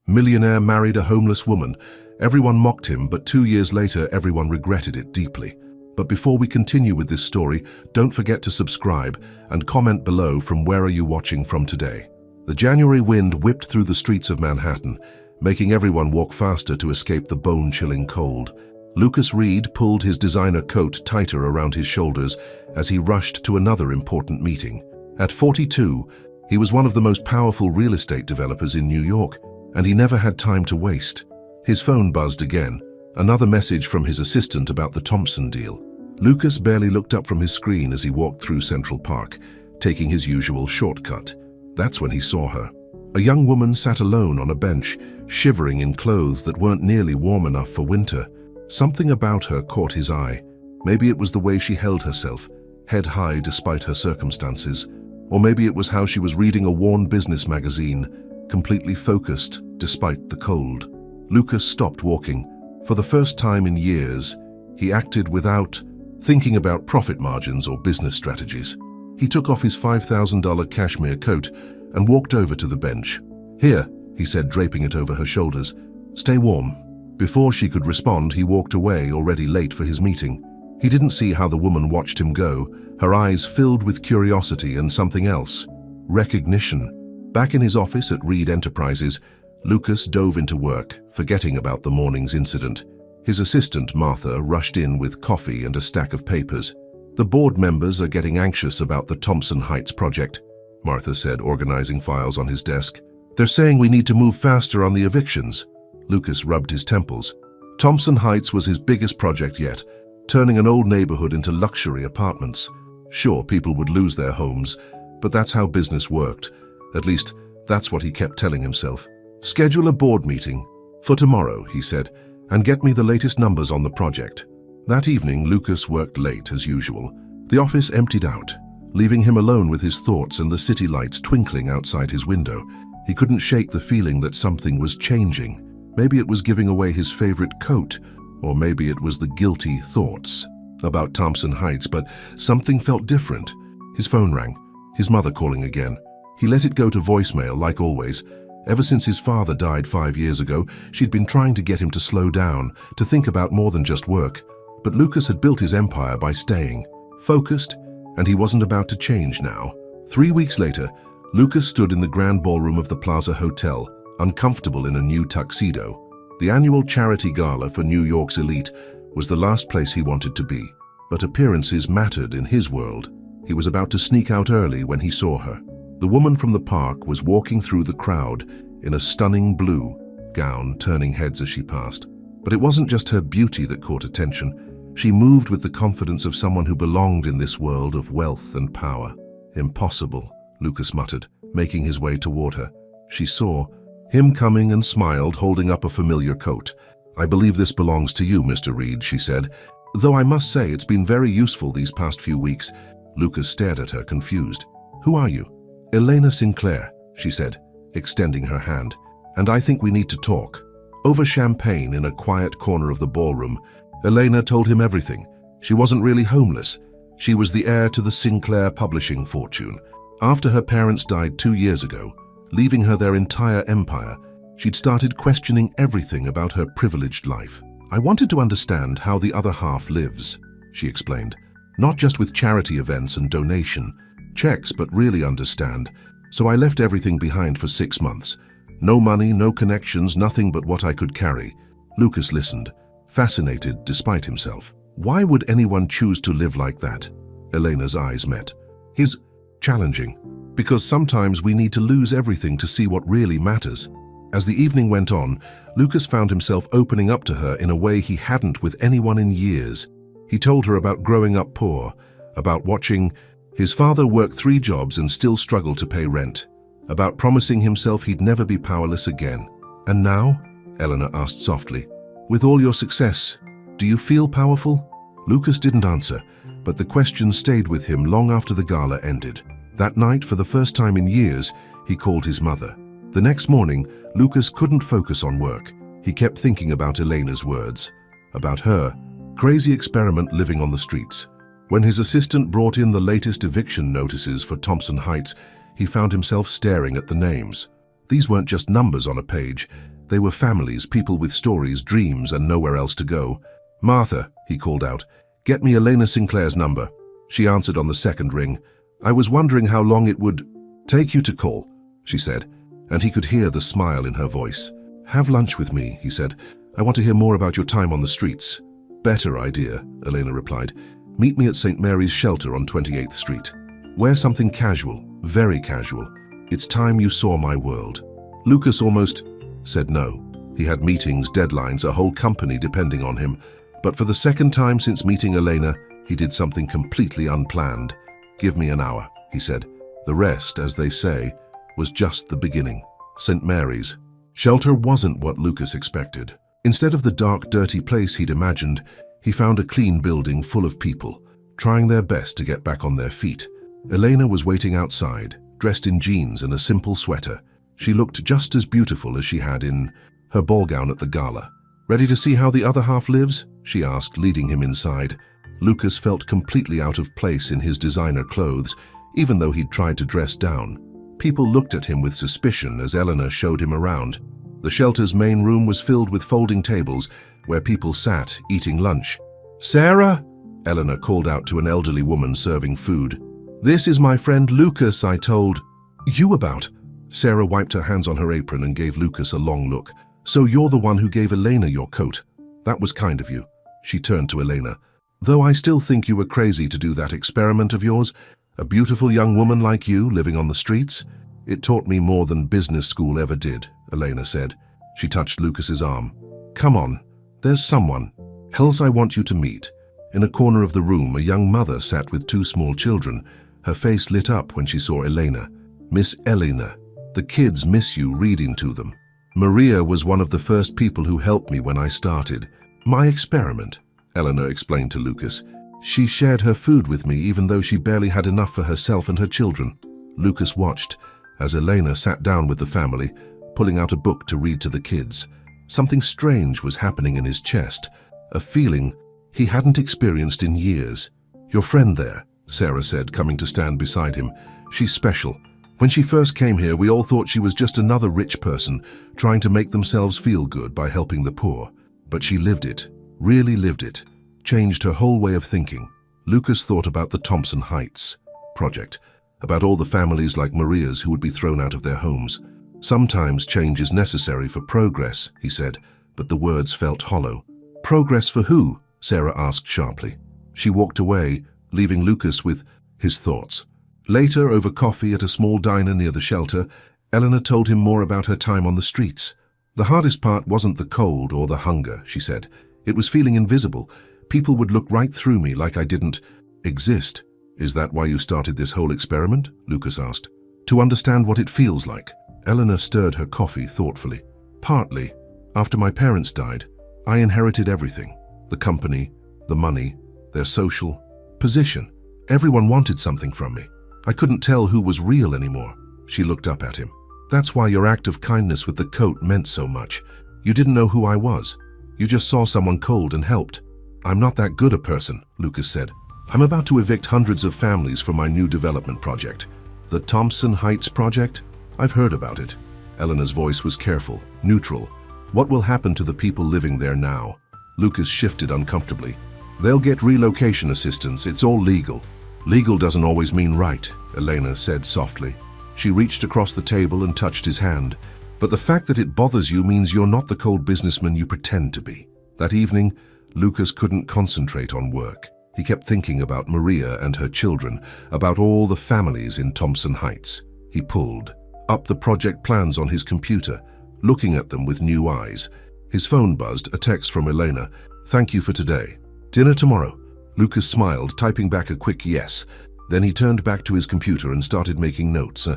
Millionaire married a homeless woman. Everyone mocked him, but 2 years later, everyone regretted it deeply. But before we continue with this story, don't forget to subscribe and comment below from where are you watching from today. The January wind whipped through the streets of Manhattan, making everyone walk faster to escape the bone-chilling cold. Lucas Reed pulled his designer coat tighter around his shoulders as he rushed to another important meeting. At 42, he was one of the most powerful real estate developers in New York, and he never had time to waste. His phone buzzed again, another message from his assistant about the Thompson deal. Lucas barely looked up from his screen as he walked through Central Park, taking his usual shortcut. That's when he saw her. A young woman sat alone on a bench, shivering in clothes that weren't nearly warm enough for winter. Something about her caught his eye. Maybe it was the way she held herself, head high despite her circumstances. Or maybe it was how she was reading a worn business magazine, completely focused despite the cold. Lucas stopped walking. For the first time in years, he acted without thinking about profit margins or business strategies. He took off his $5,000 cashmere coat and walked over to the bench. "Here," he said, draping it over her shoulders. "Stay warm." Before she could respond, he walked away, already late for his meeting. He didn't see how the woman watched him go, her eyes filled with curiosity and something else, recognition. Back in his office at Reed Enterprises, Lucas dove into work, forgetting about the morning's incident. His assistant, Martha, rushed in with coffee and a stack of papers. "The board members are getting anxious about the Thompson Heights project," Martha said, organizing files on his desk. "They're saying we need to move faster on the evictions." Lucas rubbed his temples. Thompson Heights was his biggest project yet, turning an old neighborhood into luxury apartments. Sure, people would lose their homes, but that's how business worked. At least, that's what he kept telling himself. "Schedule a board meeting for tomorrow," he said, "and get me the latest numbers on the project." That evening, Lucas worked late as usual. The office emptied out, leaving him alone with his thoughts and the city lights twinkling outside his window. He couldn't shake the feeling that something was changing. Maybe it was giving away his favorite coat, or maybe it was the guilty thoughts about Thompson Heights, but something felt different. His phone rang, his mother calling again. He let it go to voicemail, like always. Ever since his father died 5 years ago, she'd been trying to get him to slow down, to think about more than just work. But Lucas had built his empire by staying focused, and he wasn't about to change now. 3 weeks later, Lucas stood in the grand ballroom of the Plaza Hotel, uncomfortable in a new tuxedo. The annual charity gala for New York's elite was the last place he wanted to be, but appearances mattered in his world. He was about to sneak out early when he saw her. The woman from the park was walking through the crowd in a stunning blue gown, turning heads as she passed. But it wasn't just her beauty that caught attention. She moved with the confidence of someone who belonged in this world of wealth and power. "Impossible," Lucas muttered, making his way toward her. She saw him coming and smiled, holding up a familiar coat. "I believe this belongs to you, Mr. Reed," she said. "Though I must say it's been very useful these past few weeks." Lucas stared at her, confused. "Who are you?" "Elena Sinclair," she said, extending her hand. "And I think we need to talk." Over champagne in a quiet corner of the ballroom, Elena told him everything. She wasn't really homeless. She was the heir to the Sinclair publishing fortune. After her parents died 2 years ago, leaving her their entire empire, she'd started questioning everything about her privileged life. "I wanted to understand how the other half lives," she explained. "Not just with charity events and donation checks, but really understand. So I left everything behind for 6 months. No money, no connections, nothing but what I could carry." Lucas listened, fascinated despite himself. Why would anyone choose to live like that? Elena's eyes met. His challenging. Because sometimes we need to lose everything to see what really matters. As the evening went on, Lucas found himself opening up to her in a way he hadn't with anyone in years. He told her about growing up poor, about watching his father work 3 jobs and still struggle to pay rent, about promising himself he'd never be powerless again. "And now?" Eleanor asked softly. "With all your success, do you feel powerful?" Lucas didn't answer, but the question stayed with him long after the gala ended. That night, for the first time in years, he called his mother. The next morning, Lucas couldn't focus on work. He kept thinking about Elena's words, about her crazy experiment living on the streets. When his assistant brought in the latest eviction notices for Thompson Heights, he found himself staring at the names. These weren't just numbers on a page. They were families, people with stories, dreams, and nowhere else to go. "Martha," he called out, "get me Elena Sinclair's number." She answered on the second ring. "I was wondering how long it would take you to call," she said, and he could hear the smile in her voice. "Have lunch with me," he said. "I want to hear more about your time on the streets." "Better idea," Elena replied. "Meet me at St. Mary's Shelter on 28th Street. Wear something casual, very casual. It's time you saw my world." Lucas almost said no. He had meetings, deadlines, a whole company depending on him. But for the second time since meeting Elena, he did something completely unplanned. "Give me an hour," he said. The rest, as they say, was just the beginning. St. Mary's Shelter wasn't what Lucas expected. Instead of the dark, dirty place he'd imagined, he found a clean building full of people, trying their best to get back on their feet. Elena was waiting outside, dressed in jeans and a simple sweater. She looked just as beautiful as she had in her ball gown at the gala. "Ready to see how the other half lives?" she asked, leading him inside. Lucas felt completely out of place in his designer clothes, even though he'd tried to dress down. People looked at him with suspicion as Eleanor showed him around. The shelter's main room was filled with folding tables where people sat, eating lunch. "Sarah," Eleanor called out to an elderly woman serving food. "This is my friend Lucas I told you about." Sarah wiped her hands on her apron and gave Lucas a long look. "So you're the one who gave Elena your coat. That was kind of you." She turned to Elena. "Though I still think you were crazy to do that experiment of yours, a beautiful young woman like you living on the streets. It taught me more than business school ever did," Elena said. She touched Lucas's arm. "Come on, there's someone else I want you to meet." In a corner of the room, a young mother sat with two small children. Her face lit up when she saw Elena. "Miss Elena, the kids miss you reading to them. Maria was one of the first people who helped me when I started my experiment," Eleanor explained to Lucas. "She shared her food with me even though she barely had enough for herself and her children." Lucas watched as Elena sat down with the family, pulling out a book to read to the kids. Something strange was happening in his chest, a feeling he hadn't experienced in years. "Your friend there," Sarah said, coming to stand beside him. "She's special. When she first came here, we all thought she was just another rich person trying to make themselves feel good by helping the poor. But she lived it, really lived it, changed her whole way of thinking." Lucas thought about the Thompson Heights project, about all the families like Maria's who would be thrown out of their homes. "Sometimes change is necessary for progress," he said, but the words felt hollow. "Progress for who?" Sarah asked sharply. She walked away, leaving Lucas with his thoughts. Later, over coffee at a small diner near the shelter, Eleanor told him more about her time on the streets. "The hardest part wasn't the cold or the hunger," she said. "It was feeling invisible. People would look right through me like I didn't exist." "Is that why you started this whole experiment?" Lucas asked. "To understand what it feels like." Eleanor stirred her coffee thoughtfully. "Partly. After my parents died, I inherited everything. The company, the money, their social position. Everyone wanted something from me. I couldn't tell who was real anymore." She looked up at him. "That's why your act of kindness with the coat meant so much. You didn't know who I was. You just saw someone cold and helped." "I'm not that good a person," Lucas said. "I'm about to evict hundreds of families for my new development project." "The Thompson Heights project? I've heard about it." Eleanor's voice was careful, neutral. "What will happen to the people living there now?" Lucas shifted uncomfortably. "They'll get relocation assistance. It's all legal." "Legal doesn't always mean right," Elena said softly. She reached across the table and touched his hand. "But the fact that it bothers you means you're not the cold businessman you pretend to be." That evening, Lucas couldn't concentrate on work. He kept thinking about Maria and her children, about all the families in Thompson Heights. He pulled up the project plans on his computer, looking at them with new eyes. His phone buzzed, a text from Elena. "Thank you for today. Dinner tomorrow." Lucas smiled, typing back a quick yes. Then he turned back to his computer and started making notes.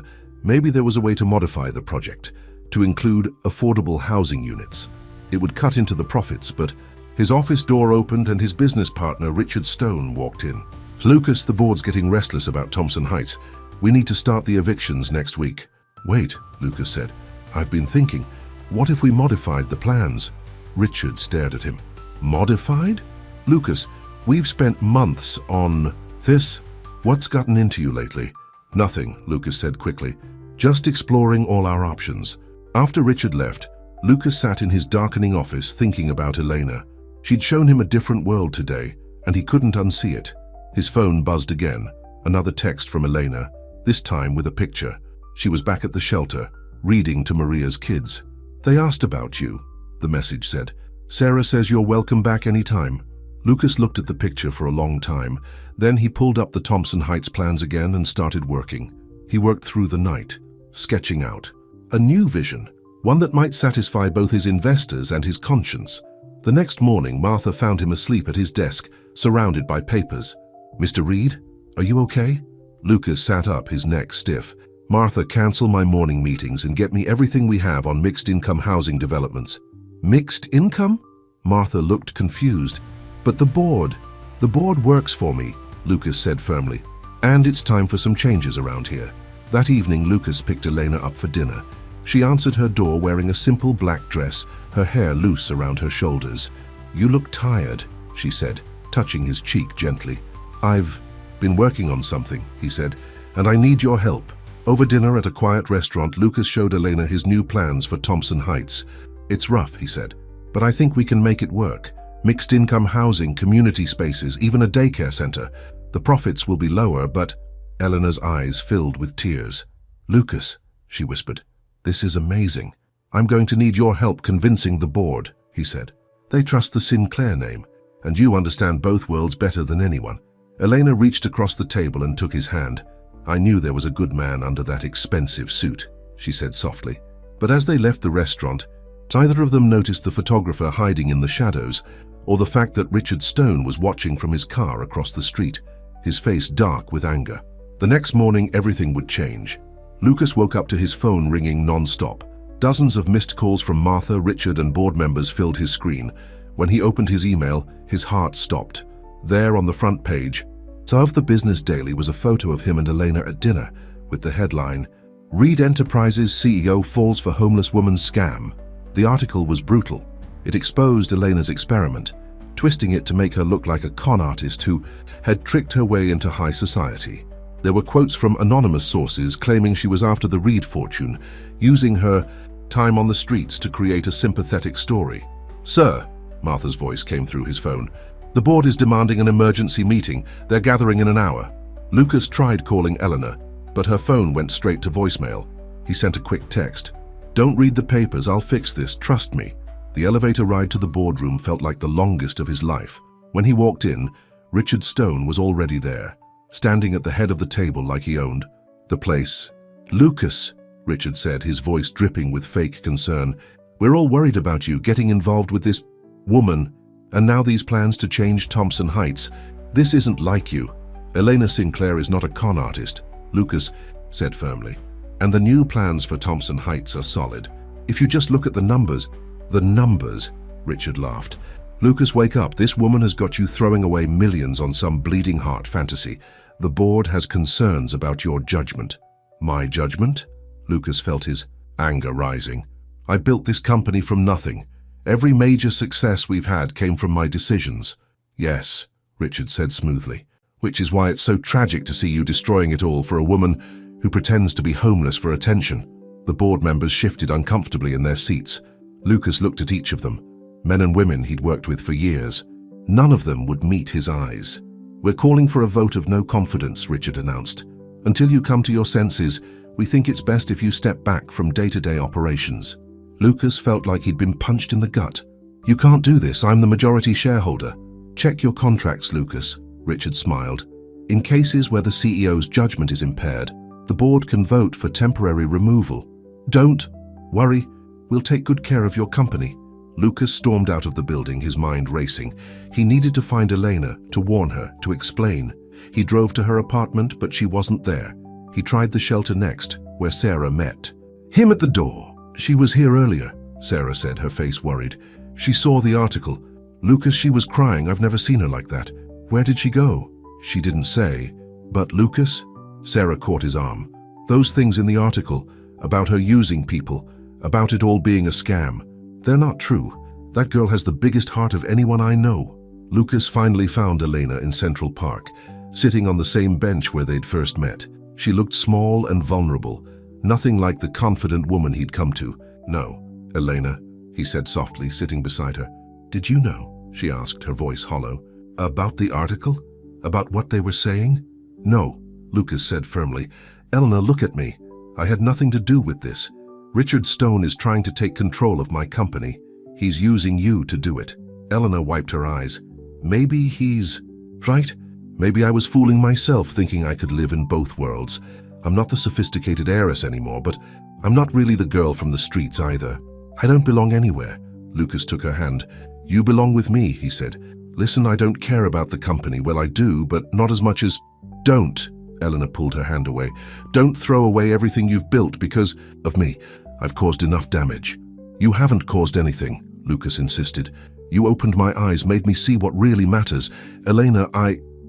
Maybe there was a way to modify the project, to include affordable housing units. It would cut into the profits, but his office door opened and his business partner, Richard Stone, walked in. "Lucas, the board's getting restless about Thompson Heights. We need to start the evictions next week." "Wait," Lucas said. "I've been thinking, what if we modified the plans?" Richard stared at him. "Modified?" "Lucas, we've spent months on this. What's gotten into you lately?" "Nothing," Lucas said quickly. "Just exploring all our options." After Richard left, Lucas sat in his darkening office thinking about Elena. She'd shown him a different world today, and he couldn't unsee it. His phone buzzed again. Another text from Elena, this time with a picture. She was back at the shelter, reading to Maria's kids. "They asked about you," the message said. "Sarah says you're welcome back anytime." Lucas looked at the picture for a long time. Then he pulled up the Thompson Heights plans again and started working. He worked through the night, sketching out a new vision, one that might satisfy both his investors and his conscience. The next morning, Martha found him asleep at his desk, surrounded by papers. "Mr. Reed, are you okay?" Lucas sat up, his neck stiff. "Martha, cancel my morning meetings and get me everything we have on mixed-income housing developments." "Mixed income?" Martha looked confused. "But the board works for me," Lucas said firmly. "And it's time for some changes around here." That evening, Lucas picked Elena up for dinner. She answered her door wearing a simple black dress, her hair loose around her shoulders. "You look tired," she said, touching his cheek gently. "I've been working on something," he said, "and I need your help." Over dinner at a quiet restaurant, Lucas showed Elena his new plans for Thompson Heights. "It's rough," he said, "but I think we can make it work. Mixed-income housing, community spaces, even a daycare center. The profits will be lower, but—" Eleanor's eyes filled with tears. "Lucas," she whispered, "this is amazing. I'm going to need your help convincing the board," he said. "They trust the Sinclair name, and you understand both worlds better than anyone." Elena reached across the table and took his hand. "I knew there was a good man under that expensive suit," she said softly. But as they left the restaurant, neither of them noticed the photographer hiding in the shadows, or the fact that Richard Stone was watching from his car across the street, his face dark with anger. The next morning, everything would change. Lucas woke up to his phone ringing non-stop. Dozens of missed calls from Martha, Richard, and board members filled his screen. When he opened his email, his heart stopped. There on the front page of the Business Daily was a photo of him and Elena at dinner, with the headline, "Reed Enterprises CEO falls for homeless woman scam." The article was brutal. It exposed Elena's experiment, twisting it to make her look like a con artist who had tricked her way into high society. There were quotes from anonymous sources claiming she was after the Reed fortune, using her time on the streets to create a sympathetic story. "Sir," Martha's voice came through his phone, "the board is demanding an emergency meeting. They're gathering in an hour." Lucas tried calling Eleanor, but her phone went straight to voicemail. He sent a quick text. "Don't read the papers, I'll fix this, trust me." The elevator ride to the boardroom felt like the longest of his life. When he walked in, Richard Stone was already there, standing at the head of the table like he owned the place. "Lucas," Richard said, his voice dripping with fake concern, "we're all worried about you getting involved with this woman, and now these plans to change Thompson Heights. This isn't like you." "Elena Sinclair is not a con artist," Lucas said firmly. "And the new plans for Thompson Heights are solid. If you just look at the numbers—" "The numbers," Richard laughed. "Lucas, wake up. This woman has got you throwing away millions on some bleeding heart fantasy. The board has concerns about your judgment." "My judgment?" Lucas felt his anger rising. "I built this company from nothing. Every major success we've had came from my decisions." "Yes," Richard said smoothly, "which is why it's so tragic to see you destroying it all for a woman who pretends to be homeless for attention." The board members shifted uncomfortably in their seats. Lucas looked at each of them, men and women he'd worked with for years. None of them would meet his eyes. "We're calling for a vote of no confidence," Richard announced. "Until you come to your senses, we think it's best if you step back from day-to-day operations." Lucas felt like he'd been punched in the gut. "You can't do this, I'm the majority shareholder." "Check your contracts, Lucas," Richard smiled. "In cases where the CEO's judgment is impaired, the board can vote for temporary removal." "Don't worry, we'll take good care of your company." Lucas stormed out of the building, his mind racing. He needed to find Elena, to warn her, to explain. He drove to her apartment, but she wasn't there. He tried the shelter next, where Sarah met him at the door. "She was here earlier," Sarah said, her face worried. "She saw the article. Lucas, she was crying. I've never seen her like that." "Where did she go?" "She didn't say." "But Lucas?" Sarah caught his arm. "Those things in the article, about her using people, about it all being a scam, they're not true. That girl has the biggest heart of anyone I know." Lucas finally found Elena in Central Park, sitting on the same bench where they'd first met. She looked small and vulnerable, nothing like the confident woman he'd come to. "No, Elena," he said softly, sitting beside her. Did you know, she asked, her voice hollow, about the article? About what they were saying? No, Lucas said firmly. Eleanor, look at me. I had nothing to do with this. Richard Stone is trying to take control of my company. He's using you to do it. Eleanor wiped her eyes. Maybe he's... right? Maybe I was fooling myself thinking I could live in both worlds. I'm not the sophisticated heiress anymore, but I'm not really the girl from the streets either. I don't belong anywhere. Lucas took her hand. You belong with me, he said. Listen, I don't care about the company. Well, I do, but not as much as... Don't. Eleanor pulled her hand away. Don't throw away everything you've built because of me. I've caused enough damage. You haven't caused anything, Lucas insisted. You opened my eyes, made me see what really matters. Elena,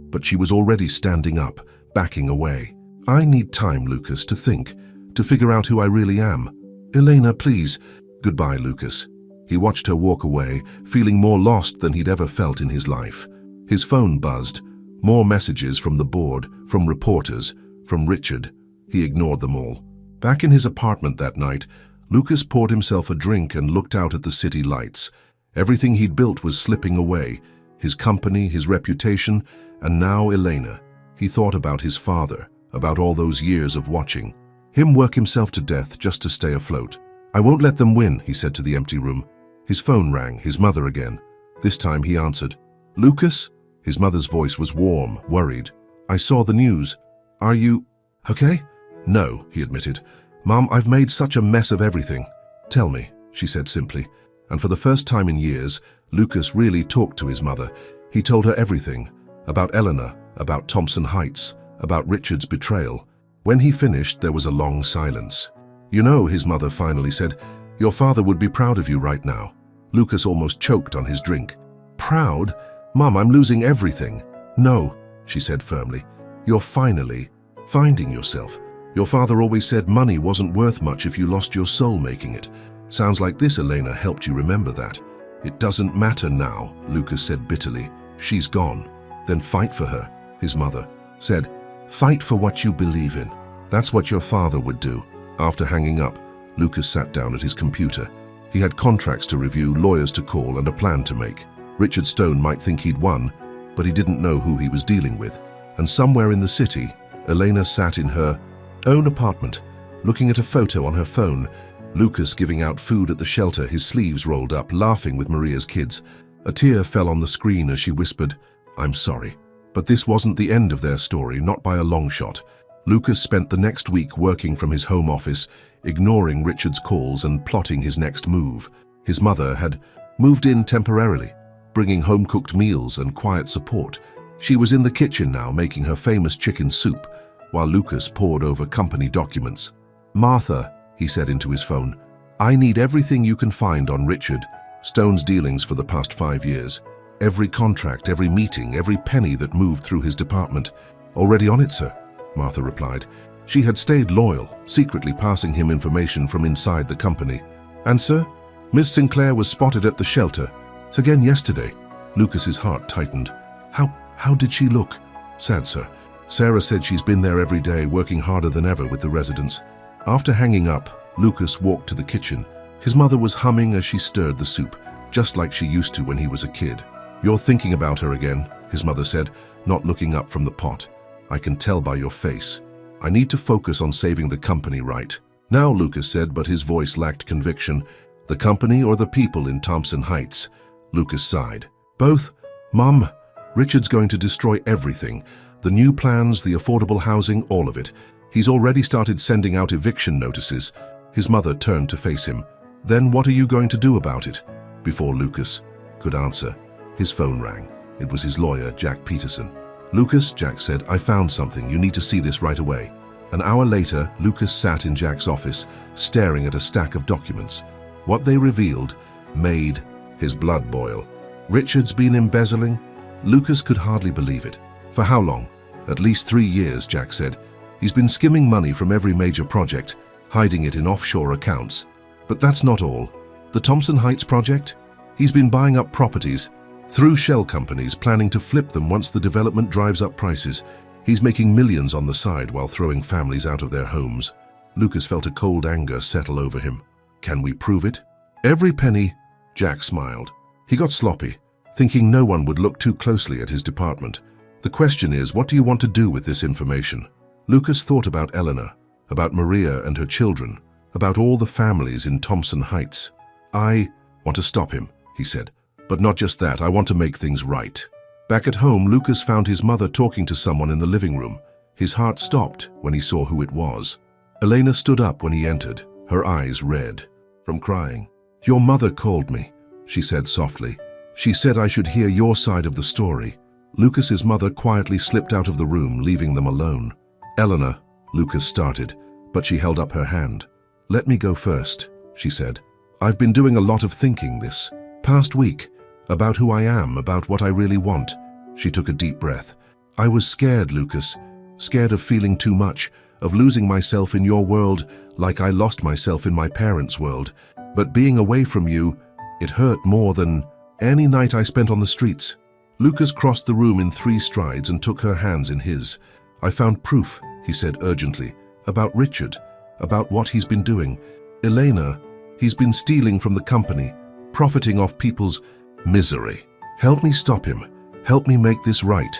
But she was already standing up, backing away. I need time, Lucas, to think, to figure out who I really am. Elena, please. Goodbye, Lucas. He watched her walk away, feeling more lost than he'd ever felt in his life. His phone buzzed. More messages from the board, from reporters, from Richard. He ignored them all. Back in his apartment that night, Lucas poured himself a drink and looked out at the city lights. Everything he'd built was slipping away. His company, his reputation, and now Elena. He thought about his father, about all those years of watching. Him work himself to death just to stay afloat. I won't let them win, he said to the empty room. His phone rang, his mother again. This time he answered. Lucas? His mother's voice was warm, worried. I saw the news. Are you okay? No, he admitted. Mom, I've made such a mess of everything. Tell me, she said simply. And for the first time in years, Lucas really talked to his mother. He told her everything. About Eleanor, about Thompson Heights, about Richard's betrayal. When he finished, there was a long silence. You know, his mother finally said, your father would be proud of you right now. Lucas almost choked on his drink. Proud? Mom, I'm losing everything. No, she said firmly. You're finally finding yourself. Your father always said money wasn't worth much if you lost your soul making it. Sounds like this, Elena, helped you remember that. It doesn't matter now, Lucas said bitterly. She's gone. Then fight for her, his mother said. Fight for what you believe in. That's what your father would do. After hanging up, Lucas sat down at his computer. He had contracts to review, lawyers to call, and a plan to make. Richard Stone might think he'd won, but he didn't know who he was dealing with. And somewhere in the city, Elena sat in her own apartment, looking at a photo on her phone. Lucas giving out food at the shelter, his sleeves rolled up, laughing with Maria's kids. A tear fell on the screen as she whispered, I'm sorry. But this wasn't the end of their story, not by a long shot. Lucas spent the next week working from his home office, ignoring Richard's calls and plotting his next move. His mother had moved in temporarily, bringing home-cooked meals and quiet support. She was in the kitchen now, making her famous chicken soup, while Lucas pored over company documents. Martha, he said into his phone, I need everything you can find on Richard Stone's dealings for the past 5 years. Every contract, every meeting, every penny that moved through his department. Already on it, sir, Martha replied. She had stayed loyal, secretly passing him information from inside the company. And, sir, Miss Sinclair was spotted at the shelter. Again yesterday. Lucas's heart tightened. How did she look? Sad, sir. Sarah said she's been there every day, working harder than ever with the residents. After hanging up, Lucas walked to the kitchen. His mother was humming as she stirred the soup, just like she used to when he was a kid. You're thinking about her again, his mother said, not looking up from the pot. I can tell by your face. I need to focus on saving the company, right? Now, Lucas said, but his voice lacked conviction. The company or the people in Thompson Heights? Lucas sighed. Both. Mom, Richard's going to destroy everything. The new plans, the affordable housing, all of it. He's already started sending out eviction notices. His mother turned to face him. Then what are you going to do about it? Before Lucas could answer, his phone rang. It was his lawyer, Jack Peterson. Lucas, Jack said, I found something. You need to see this right away. An hour later, Lucas sat in Jack's office, staring at a stack of documents. What they revealed made his blood boil. Richard's been embezzling? Lucas could hardly believe it. For how long? At least 3 years, Jack said. He's been skimming money from every major project, hiding it in offshore accounts. But that's not all. The Thompson Heights project? He's been buying up properties through shell companies, planning to flip them once the development drives up prices. He's making millions on the side while throwing families out of their homes. Lucas felt a cold anger settle over him. Can we prove it? Every penny, Jack smiled. He got sloppy, thinking no one would look too closely at his department. The question is, what do you want to do with this information? Lucas thought about Eleanor, about Maria and her children, about all the families in Thompson Heights. I want to stop him, he said. But not just that, I want to make things right. Back at home, Lucas found his mother talking to someone in the living room. His heart stopped when he saw who it was. Elena stood up when he entered, her eyes red from crying. "Your mother called me," she said softly. "She said I should hear your side of the story." Lucas's mother quietly slipped out of the room, leaving them alone. "Eleanor," Lucas started, but she held up her hand. "Let me go first," she said. "I've been doing a lot of thinking this past week about who I am, about what I really want." She took a deep breath. "I was scared, Lucas, scared of feeling too much, of losing myself in your world like I lost myself in my parents' world. But being away from you, it hurt more than any night I spent on the streets." Lucas crossed the room in 3 strides and took her hands in his. "I found proof," he said urgently, "about Richard, about what he's been doing. Elena, he's been stealing from the company, profiting off people's misery. Help me stop him. Help me make this right."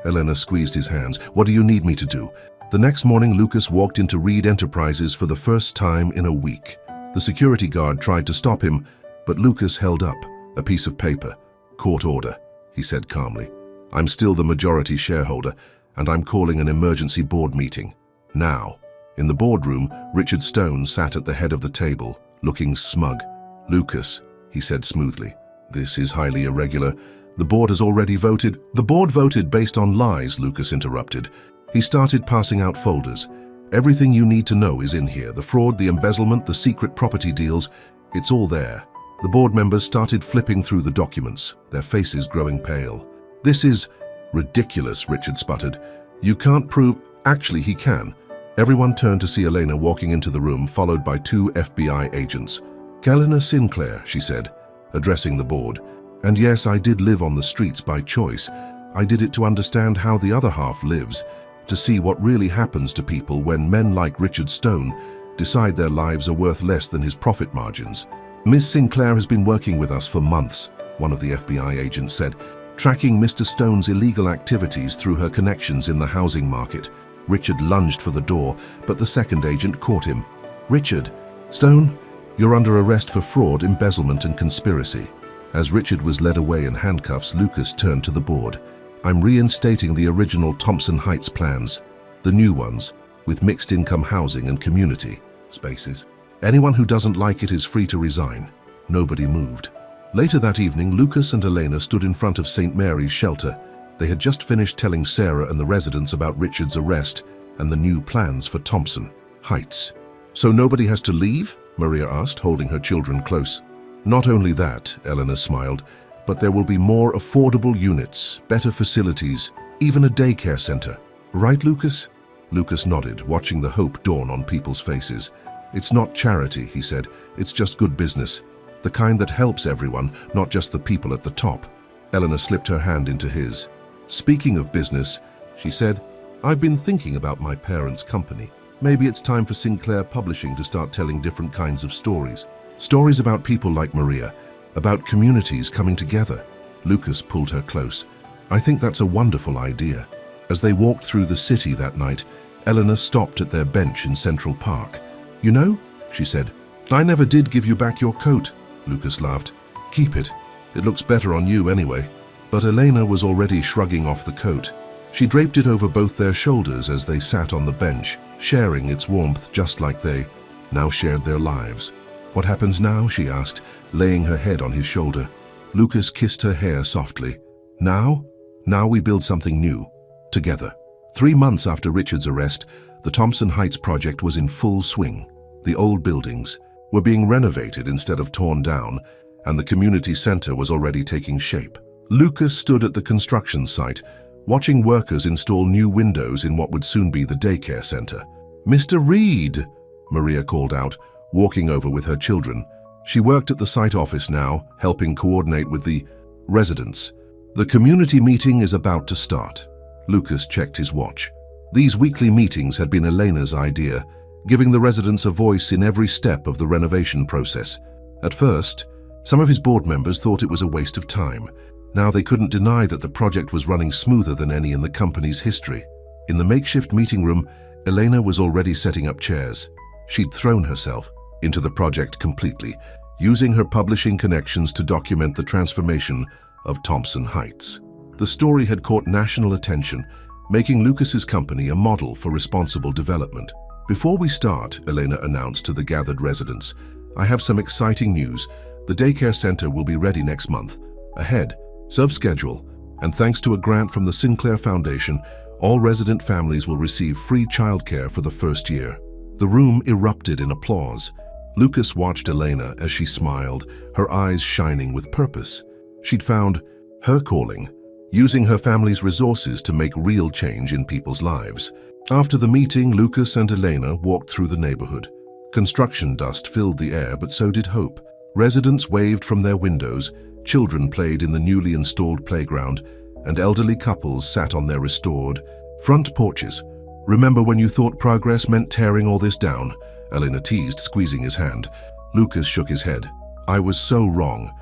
Elena squeezed his hands. "What do you need me to do?" The next morning, Lucas walked into Reed Enterprises for the first time in a week. The security guard tried to stop him, but Lucas held up a piece of paper. "Court order," he said calmly. "I'm still the majority shareholder, and I'm calling an emergency board meeting. Now." In the boardroom, Richard Stone sat at the head of the table, looking smug. "Lucas," he said smoothly, "this is highly irregular. The board has already voted." "The board voted based on lies," Lucas interrupted. He started passing out folders. "Everything you need to know is in here. The fraud, the embezzlement, the secret property deals. It's all there." The board members started flipping through the documents, their faces growing pale. "This is ridiculous," Richard sputtered. "You can't prove—" "Actually, he can." Everyone turned to see Elena walking into the room, followed by 2 FBI agents. "Eleanor Sinclair," she said, addressing the board. "And yes, I did live on the streets by choice. I did it to understand how the other half lives, to see what really happens to people when men like Richard Stone decide their lives are worth less than his profit margins. Miss Sinclair has been working with us for months," one of the FBI agents said, "tracking Mr. Stone's illegal activities through her connections in the housing market." Richard lunged for the door, but the second agent caught him. "Richard, Stone, you're under arrest for fraud, embezzlement, and conspiracy." As Richard was led away in handcuffs, Lucas turned to the board. "I'm reinstating the original Thompson Heights plans, the new ones, with mixed-income housing and community spaces. Anyone who doesn't like it is free to resign." Nobody moved. Later that evening, Lucas and Elena stood in front of St. Mary's shelter. They had just finished telling Sarah and the residents about Richard's arrest and the new plans for Thompson Heights. "So nobody has to leave?" Maria asked, holding her children close. "Not only that," Eleanor smiled, "but there will be more affordable units, better facilities, even a daycare center. Right, Lucas?" Lucas nodded, watching the hope dawn on people's faces. "It's not charity," he said. "It's just good business. The kind that helps everyone, not just the people at the top." Eleanor slipped her hand into his. "Speaking of business," she said, "I've been thinking about my parents' company. Maybe it's time for Sinclair Publishing to start telling different kinds of stories. Stories about people like Maria, about communities coming together." Lucas pulled her close. "I think that's a wonderful idea." As they walked through the city that night, Eleanor stopped at their bench in Central Park. "You know," she said, "I never did give you back your coat." Lucas laughed. "Keep it. It looks better on you anyway." But Elena was already shrugging off the coat. She draped it over both their shoulders as they sat on the bench, sharing its warmth just like they now shared their lives. "What happens now?" she asked, laying her head on his shoulder. Lucas kissed her hair softly. "Now? Now we build something new. Together." 3 months after Richard's arrest, the Thompson Heights project was in full swing. The old buildings were being renovated instead of torn down, and the community center was already taking shape. Lucas stood at the construction site, watching workers install new windows in what would soon be the daycare center. "Mr. Reed," Maria called out, walking over with her children. She worked at the site office now, helping coordinate with the residents. "The community meeting is about to start." Lucas checked his watch. These weekly meetings had been Elena's idea, giving the residents a voice in every step of the renovation process. At first, Some of his board members thought it was a waste of time. Now they couldn't deny that the project was running smoother than any in the company's history. In the makeshift meeting room, Elena was already setting up chairs. She'd thrown herself into the project completely, using her publishing connections to document the transformation of Thompson Heights. The story had caught national attention, making Lucas's company a model for responsible development. Before we start, Elena announced to the gathered residents, I have some exciting news. The daycare center will be ready next month, ahead of schedule, and thanks to a grant from the Sinclair Foundation, all resident families will receive free childcare for the first year. The room erupted in applause. Lucas watched Elena as she smiled, her eyes shining with purpose. She'd found her calling, using her family's resources to make real change in people's lives. After the meeting, Lucas and Elena walked through the neighborhood. Construction dust filled the air, but so did hope. Residents waved from their windows, children played in the newly installed playground, and elderly couples sat on their restored front porches. Remember when you thought progress meant tearing all this down? Elena teased, squeezing his hand. Lucas shook his head. I was so wrong.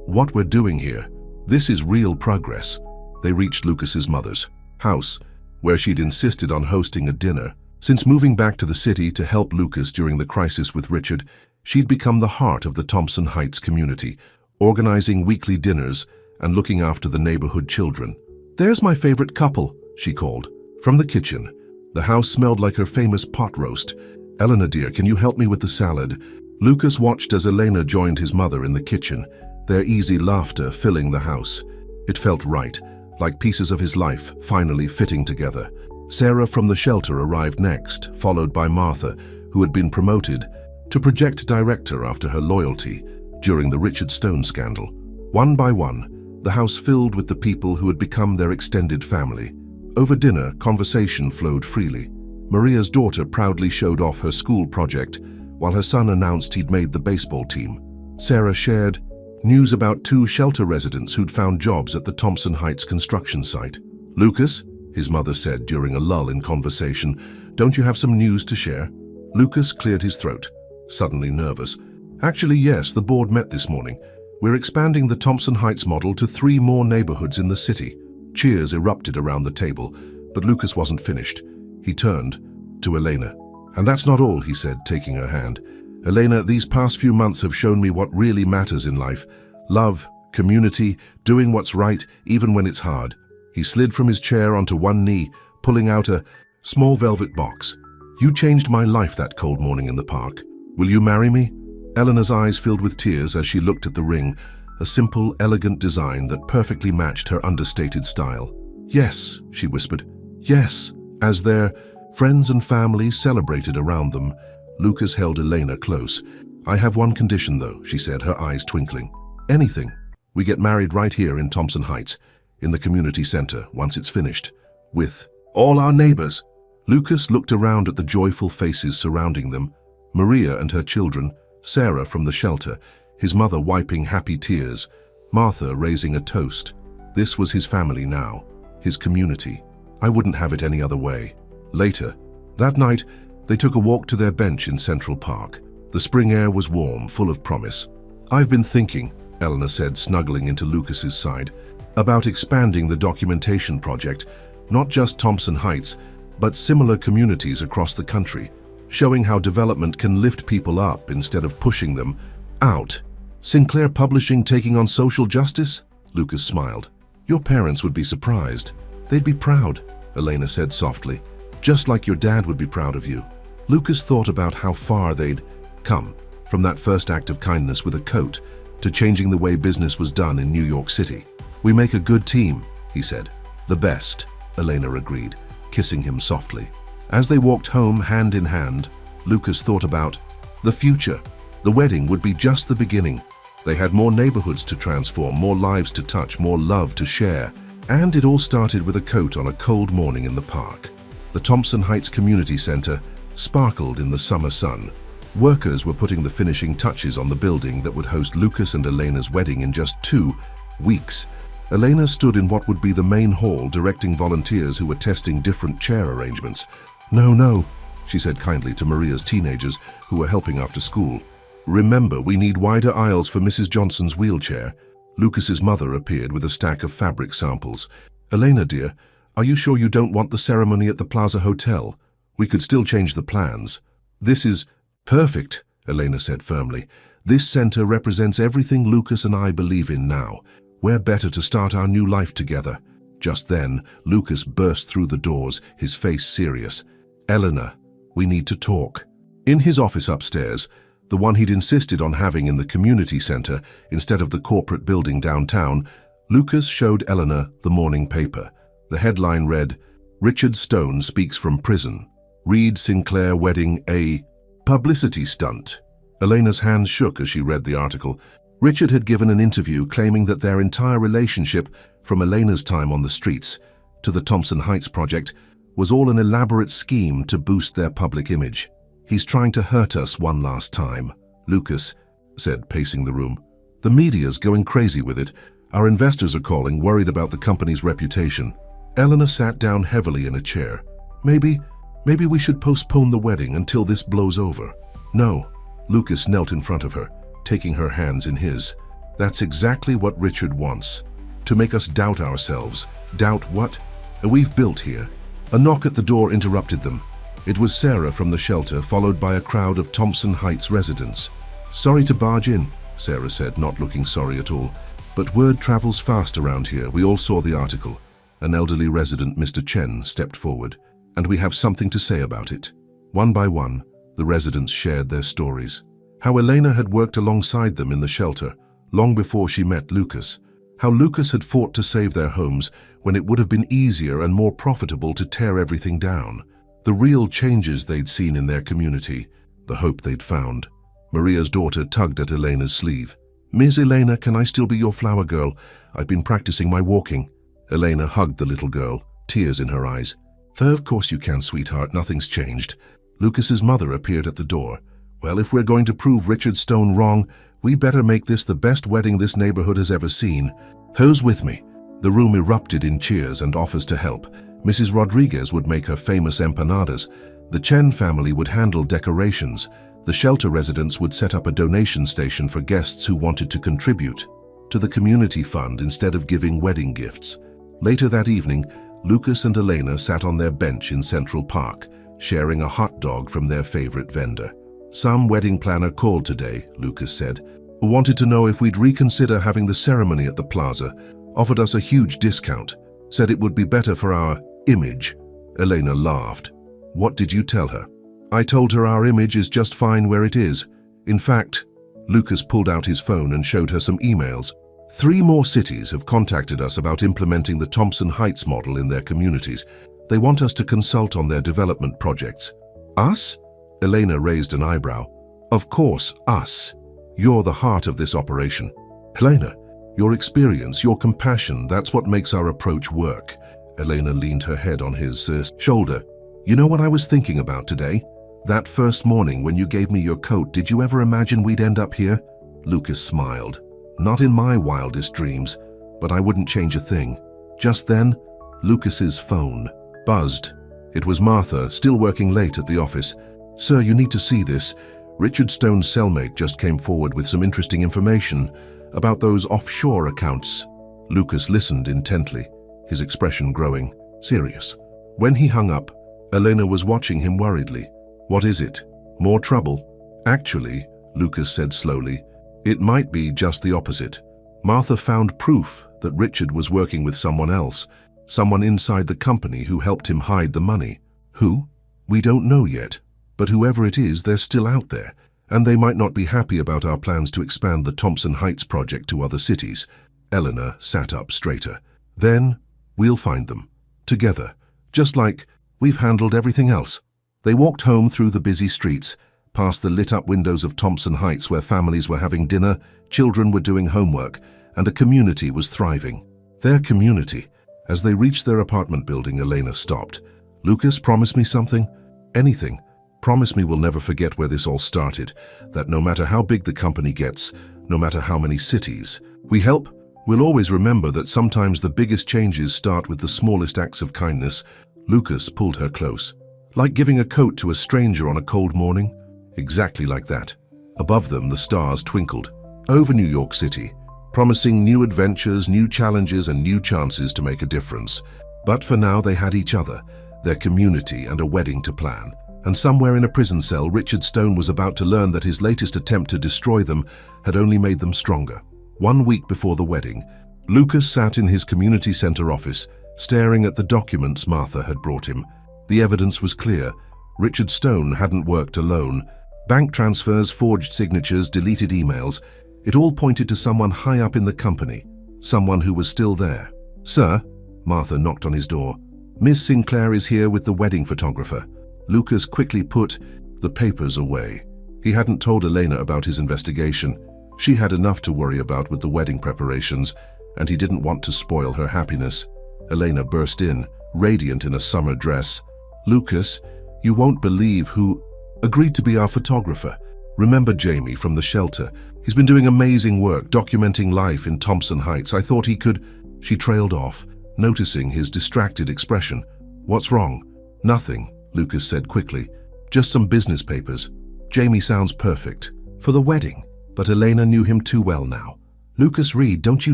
What we're doing here, this is real progress. They reached Lucas's mother's house, where she'd insisted on hosting a dinner. Since moving back to the city to help Lucas during the crisis with Richard, she'd become the heart of the Thompson Heights community, organizing weekly dinners and looking after the neighborhood children. There's my favorite couple, she called. From the kitchen, the house smelled like her famous pot roast. Elena dear, can you help me with the salad? Lucas watched as Elena joined his mother in the kitchen, their easy laughter filling the house. It felt right, like pieces of his life finally fitting together. Sarah from the shelter arrived next, followed by Martha, who had been promoted to project director after her loyalty during the Richard Stone scandal. One by one, the house filled with the people who had become their extended family. Over dinner, conversation flowed freely. Maria's daughter proudly showed off her school project, while her son announced he'd made the baseball team. Sarah shared news about 2 shelter residents who'd found jobs at the Thompson Heights construction site. Lucas, his mother said during a lull in conversation, don't you have some news to share? Lucas cleared his throat, suddenly nervous. Actually, yes, the board met this morning. We're expanding the Thompson Heights model to 3 more neighborhoods in the city. Cheers erupted around the table, but Lucas wasn't finished. He turned to Elena. And that's not all, he said, taking her hand. Elena, these past few months have shown me what really matters in life. Love, community, doing what's right, even when it's hard. He slid from his chair onto one knee, pulling out a small velvet box. You changed my life that cold morning in the park. Will you marry me? Eleanor's eyes filled with tears as she looked at the ring, a simple, elegant design that perfectly matched her understated style. Yes, she whispered. Yes, as their friends and family celebrated around them. Lucas held Elena close. I have one condition, though, she said, her eyes twinkling. Anything. We get married right here in Thompson Heights, in the community center, once it's finished. With all our neighbors. Lucas looked around at the joyful faces surrounding them. Maria and her children, Sarah from the shelter, his mother wiping happy tears, Martha raising a toast. This was his family now, his community. I wouldn't have it any other way. Later, that night, they took a walk to their bench in Central Park. The spring air was warm, full of promise. I've been thinking, Eleanor said, snuggling into Lucas's side, about expanding the documentation project, not just Thompson Heights, but similar communities across the country, showing how development can lift people up instead of pushing them out. Sinclair Publishing taking on social justice? Lucas smiled. Your parents would be surprised. They'd be proud, Elena said softly, just like your dad would be proud of you. Lucas thought about how far they'd come, from that first act of kindness with a coat to changing the way business was done in New York City. We make a good team, he said. The best, Elena agreed, kissing him softly. As they walked home hand in hand, Lucas thought about the future. The wedding would be just the beginning. They had more neighborhoods to transform, more lives to touch, more love to share. And it all started with a coat on a cold morning in the park. The Thompson Heights Community Center sparkled in the summer sun. Workers were putting the finishing touches on the building that would host Lucas and Elena's wedding in just 2 weeks. Elena stood in what would be the main hall, directing volunteers who were testing different chair arrangements. No, she said kindly to Maria's teenagers who were helping after school. Remember, we need wider aisles for Mrs. Johnson's wheelchair. Lucas's mother appeared with a stack of fabric samples. Elena, dear, are you sure you don't want the ceremony at the Plaza Hotel? We could still change the plans. This is perfect, Elena said firmly. This center represents everything Lucas and I believe in now. We're better to start our new life together. Just then, Lucas burst through the doors, his face serious. Eleanor, we need to talk. In his office upstairs, the one he'd insisted on having in the community center instead of the corporate building downtown, Lucas showed Eleanor the morning paper. The headline read, "Richard Stone speaks from prison. Reed Sinclair wedding a publicity stunt." Elena's hands shook as she read the article. Richard had given an interview claiming that their entire relationship, from Elena's time on the streets to the Thompson Heights project, was all an elaborate scheme to boost their public image. "He's trying to hurt us one last time," Lucas said, pacing the room. "The media's going crazy with it. Our investors are calling, worried about the company's reputation." Eleanor sat down heavily in a chair. Maybe we should postpone the wedding until this blows over." "No." Lucas knelt in front of her, taking her hands in his. "That's exactly what Richard wants. To make us doubt ourselves. Doubt what we've built here." A knock at the door interrupted them. It was Sarah from the shelter, followed by a crowd of Thompson Heights residents. "Sorry to barge in," Sarah said, not looking sorry at all. "But word travels fast around here. We all saw the article." An elderly resident, Mr. Chen, stepped forward. "And we have something to say about it." One by one, the residents shared their stories. How Elena had worked alongside them in the shelter, long before she met Lucas. How Lucas had fought to save their homes when it would have been easier and more profitable to tear everything down. The real changes they'd seen in their community, the hope they'd found. Maria's daughter tugged at Elena's sleeve. "Miss Elena, can I still be your flower girl? I've been practicing my walking." Elena hugged the little girl, tears in her eyes. "Of course you can, sweetheart. Nothing's changed." Lucas's mother appeared at the door. "Well, if we're going to prove Richard Stone wrong, we better make this the best wedding this neighborhood has ever seen. Who's with me?" The room erupted in cheers and offers to help. Mrs. Rodriguez would make her famous empanadas. The Chen family would handle decorations. The shelter residents would set up a donation station for guests who wanted to contribute to the community fund instead of giving wedding gifts. Later that evening, Lucas and Elena sat on their bench in Central Park, sharing a hot dog from their favorite vendor. "Some wedding planner called today," Lucas said. "Wanted to know if we'd reconsider having the ceremony at the plaza. Offered us a huge discount. Said it would be better for our image." Elena laughed. "What did you tell her?" "I told her our image is just fine where it is. In fact," Lucas pulled out his phone and showed her some emails. 3 more cities have contacted us about implementing the Thompson Heights model in their communities. They want us to consult on their development projects." "Us?" Elena raised an eyebrow. "Of course, us. You're the heart of this operation." "Elena, your experience, your compassion, that's what makes our approach work." Elena leaned her head on his shoulder. "You know what I was thinking about today? That first morning when you gave me your coat, did you ever imagine we'd end up here?" Lucas smiled. "Not in my wildest dreams, but I wouldn't change a thing." Just then, Lucas's phone buzzed. It was Martha, still working late at the office. "Sir, you need to see this. Richard Stone's cellmate just came forward with some interesting information about those offshore accounts." Lucas listened intently, his expression growing serious. When he hung up, Elena was watching him worriedly. "What is it? More trouble?" "Actually," Lucas said slowly, "it might be just the opposite. Martha found proof that Richard was working with someone else, someone inside the company who helped him hide the money. Who? We don't know yet, but whoever it is, they're still out there, and they might not be happy about our plans to expand the Thompson Heights project to other cities." Eleanor sat up straighter. "Then we'll find them, together, just like we've handled everything else." They walked home through the busy streets, past the lit-up windows of Thompson Heights where families were having dinner, children were doing homework, and a community was thriving. Their community. As they reached their apartment building, Elena stopped. "Lucas, promise me something? Anything. Promise me we'll never forget where this all started, that no matter how big the company gets, no matter how many cities we help, we'll always remember that sometimes the biggest changes start with the smallest acts of kindness." Lucas pulled her close. "Like giving a coat to a stranger on a cold morning?" "Exactly like that." Above them, the stars twinkled. Over New York City, promising new adventures, new challenges, and new chances to make a difference. But for now, they had each other, their community, and a wedding to plan. And somewhere in a prison cell, Richard Stone was about to learn that his latest attempt to destroy them had only made them stronger. 1 week before the wedding, Lucas sat in his community center office, staring at the documents Martha had brought him. The evidence was clear. Richard Stone hadn't worked alone. Bank transfers, forged signatures, deleted emails. It all pointed to someone high up in the company, someone who was still there. "Sir," Martha knocked on his door. "Miss Sinclair is here with the wedding photographer." Lucas quickly put the papers away. He hadn't told Elena about his investigation. She had enough to worry about with the wedding preparations, and he didn't want to spoil her happiness. Elena burst in, radiant in a summer dress. "Lucas, you won't believe who agreed to be our photographer. Remember Jamie from the shelter? He's been doing amazing work documenting life in Thompson Heights. I thought he could—" She trailed off, noticing his distracted expression. "What's wrong?" "Nothing," Lucas said quickly. "Just some business papers. Jamie sounds perfect for the wedding." But Elena knew him too well now. "Lucas Reed, don't you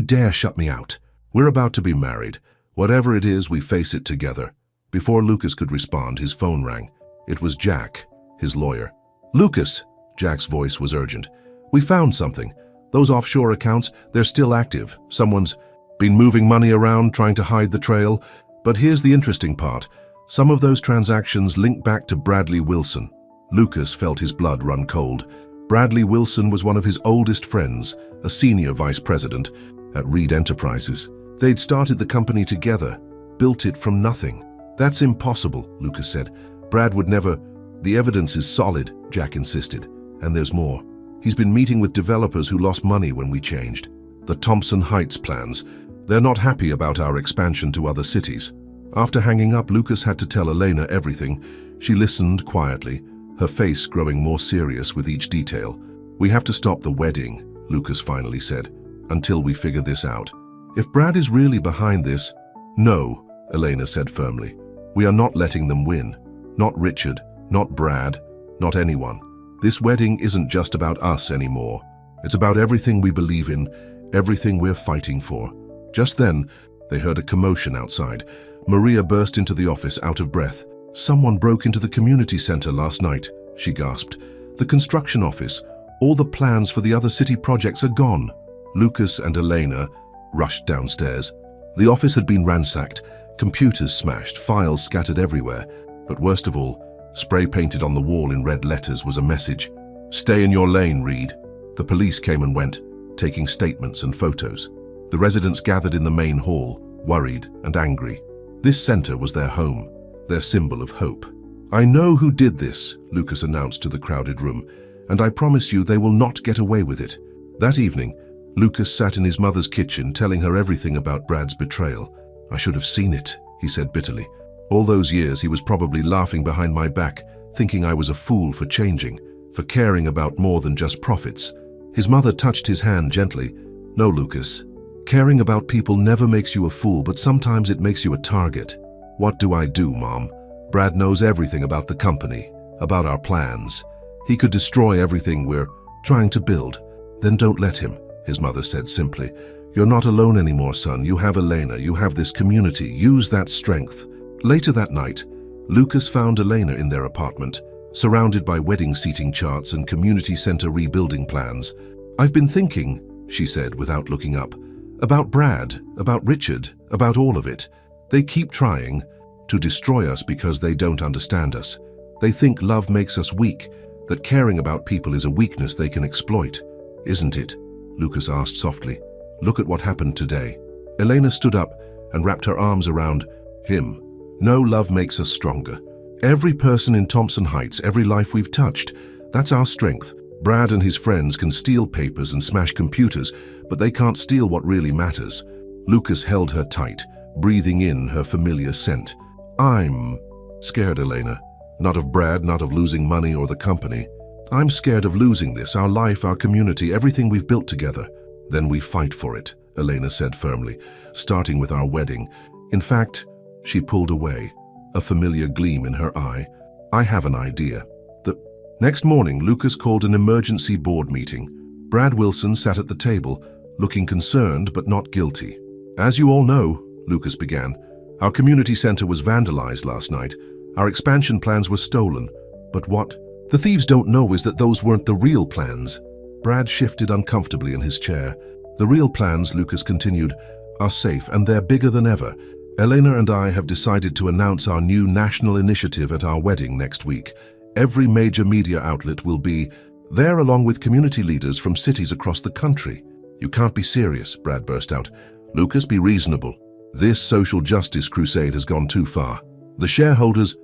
dare shut me out. We're about to be married. Whatever it is, we face it together." Before Lucas could respond, his phone rang. It was Jack, his lawyer. "Lucas," Jack's voice was urgent. "We found something. Those offshore accounts, they're still active. Someone's been moving money around, trying to hide the trail. But here's the interesting part. Some of those transactions link back to Bradley Wilson." Lucas felt his blood run cold. Bradley Wilson was one of his oldest friends, a senior vice president at Reed Enterprises. They'd started the company together, built it from nothing. "That's impossible," Lucas said. "Brad would never—" "The evidence is solid," Jack insisted. "And there's more. He's been meeting with developers who lost money when we changed. The Thompson Heights plans. They're not happy about our expansion to other cities." After hanging up, Lucas had to tell Elena everything. She listened quietly, her face growing more serious with each detail. "We have to stop the wedding," Lucas finally said, "until we figure this out. If Brad is really behind this—" "No," Elena said firmly. "We are not letting them win. Not Richard, not Brad, not anyone. This wedding isn't just about us anymore. It's about everything we believe in, everything we're fighting for." Just then, they heard a commotion outside. Maria burst into the office, out of breath. "Someone broke into the community center last night," she gasped. "The construction office. All the plans for the other city projects are gone." Lucas and Elena rushed downstairs. The office had been ransacked, computers smashed, files scattered everywhere. But worst of all, spray painted on the wall in red letters was a message. "Stay in your lane, Reed." The police came and went, taking statements and photos. The residents gathered in the main hall, worried and angry. This center was their home, their symbol of hope. "I know who did this," Lucas announced to the crowded room, "and I promise you they will not get away with it." That evening, Lucas sat in his mother's kitchen telling her everything about Brad's betrayal. "I should have seen it," he said bitterly. "All those years he was probably laughing behind my back, thinking I was a fool for changing, for caring about more than just profits." His mother touched his hand gently. "No, Lucas. Caring about people never makes you a fool, but sometimes it makes you a target." "What do I do, Mom? Brad knows everything about the company, about our plans. He could destroy everything we're trying to build." "Then don't let him," his mother said simply. "You're not alone anymore, son. You have Elena. You have this community. Use that strength." Later that night, Lucas found Elena in their apartment, surrounded by wedding seating charts and community center rebuilding plans. "I've been thinking," she said without looking up, "about Brad, about Richard, about all of it. They keep trying to destroy us because they don't understand us. They think love makes us weak, that caring about people is a weakness they can exploit. Isn't it?" Lucas asked softly. "Look at what happened today." Elena stood up and wrapped her arms around him. "No, love makes us stronger. Every person in Thompson Heights, every life we've touched, that's our strength. Brad and his friends can steal papers and smash computers, but they can't steal what really matters." Lucas held her tight, breathing in her familiar scent. "I'm scared, Elena. Not of Brad, not of losing money or the company. I'm scared of losing this, our life, our community, everything we've built together." "Then we fight for it," Elena said firmly, "starting with our wedding. In fact," she pulled away, a familiar gleam in her eye, "I have an idea." Next morning, Lucas called an emergency board meeting. Brad Wilson sat at the table, looking concerned but not guilty. "As you all know," Lucas began, "our community center was vandalized last night. Our expansion plans were stolen. But what the thieves don't know is that those weren't the real plans." Brad shifted uncomfortably in his chair. "The real plans," Lucas continued, "are safe and they're bigger than ever. Elena and I have decided to announce our new national initiative at our wedding next week. Every major media outlet will be there along with community leaders from cities across the country." "You can't be serious," Brad burst out. "Lucas, be reasonable. This social justice crusade has gone too far." The shareholders,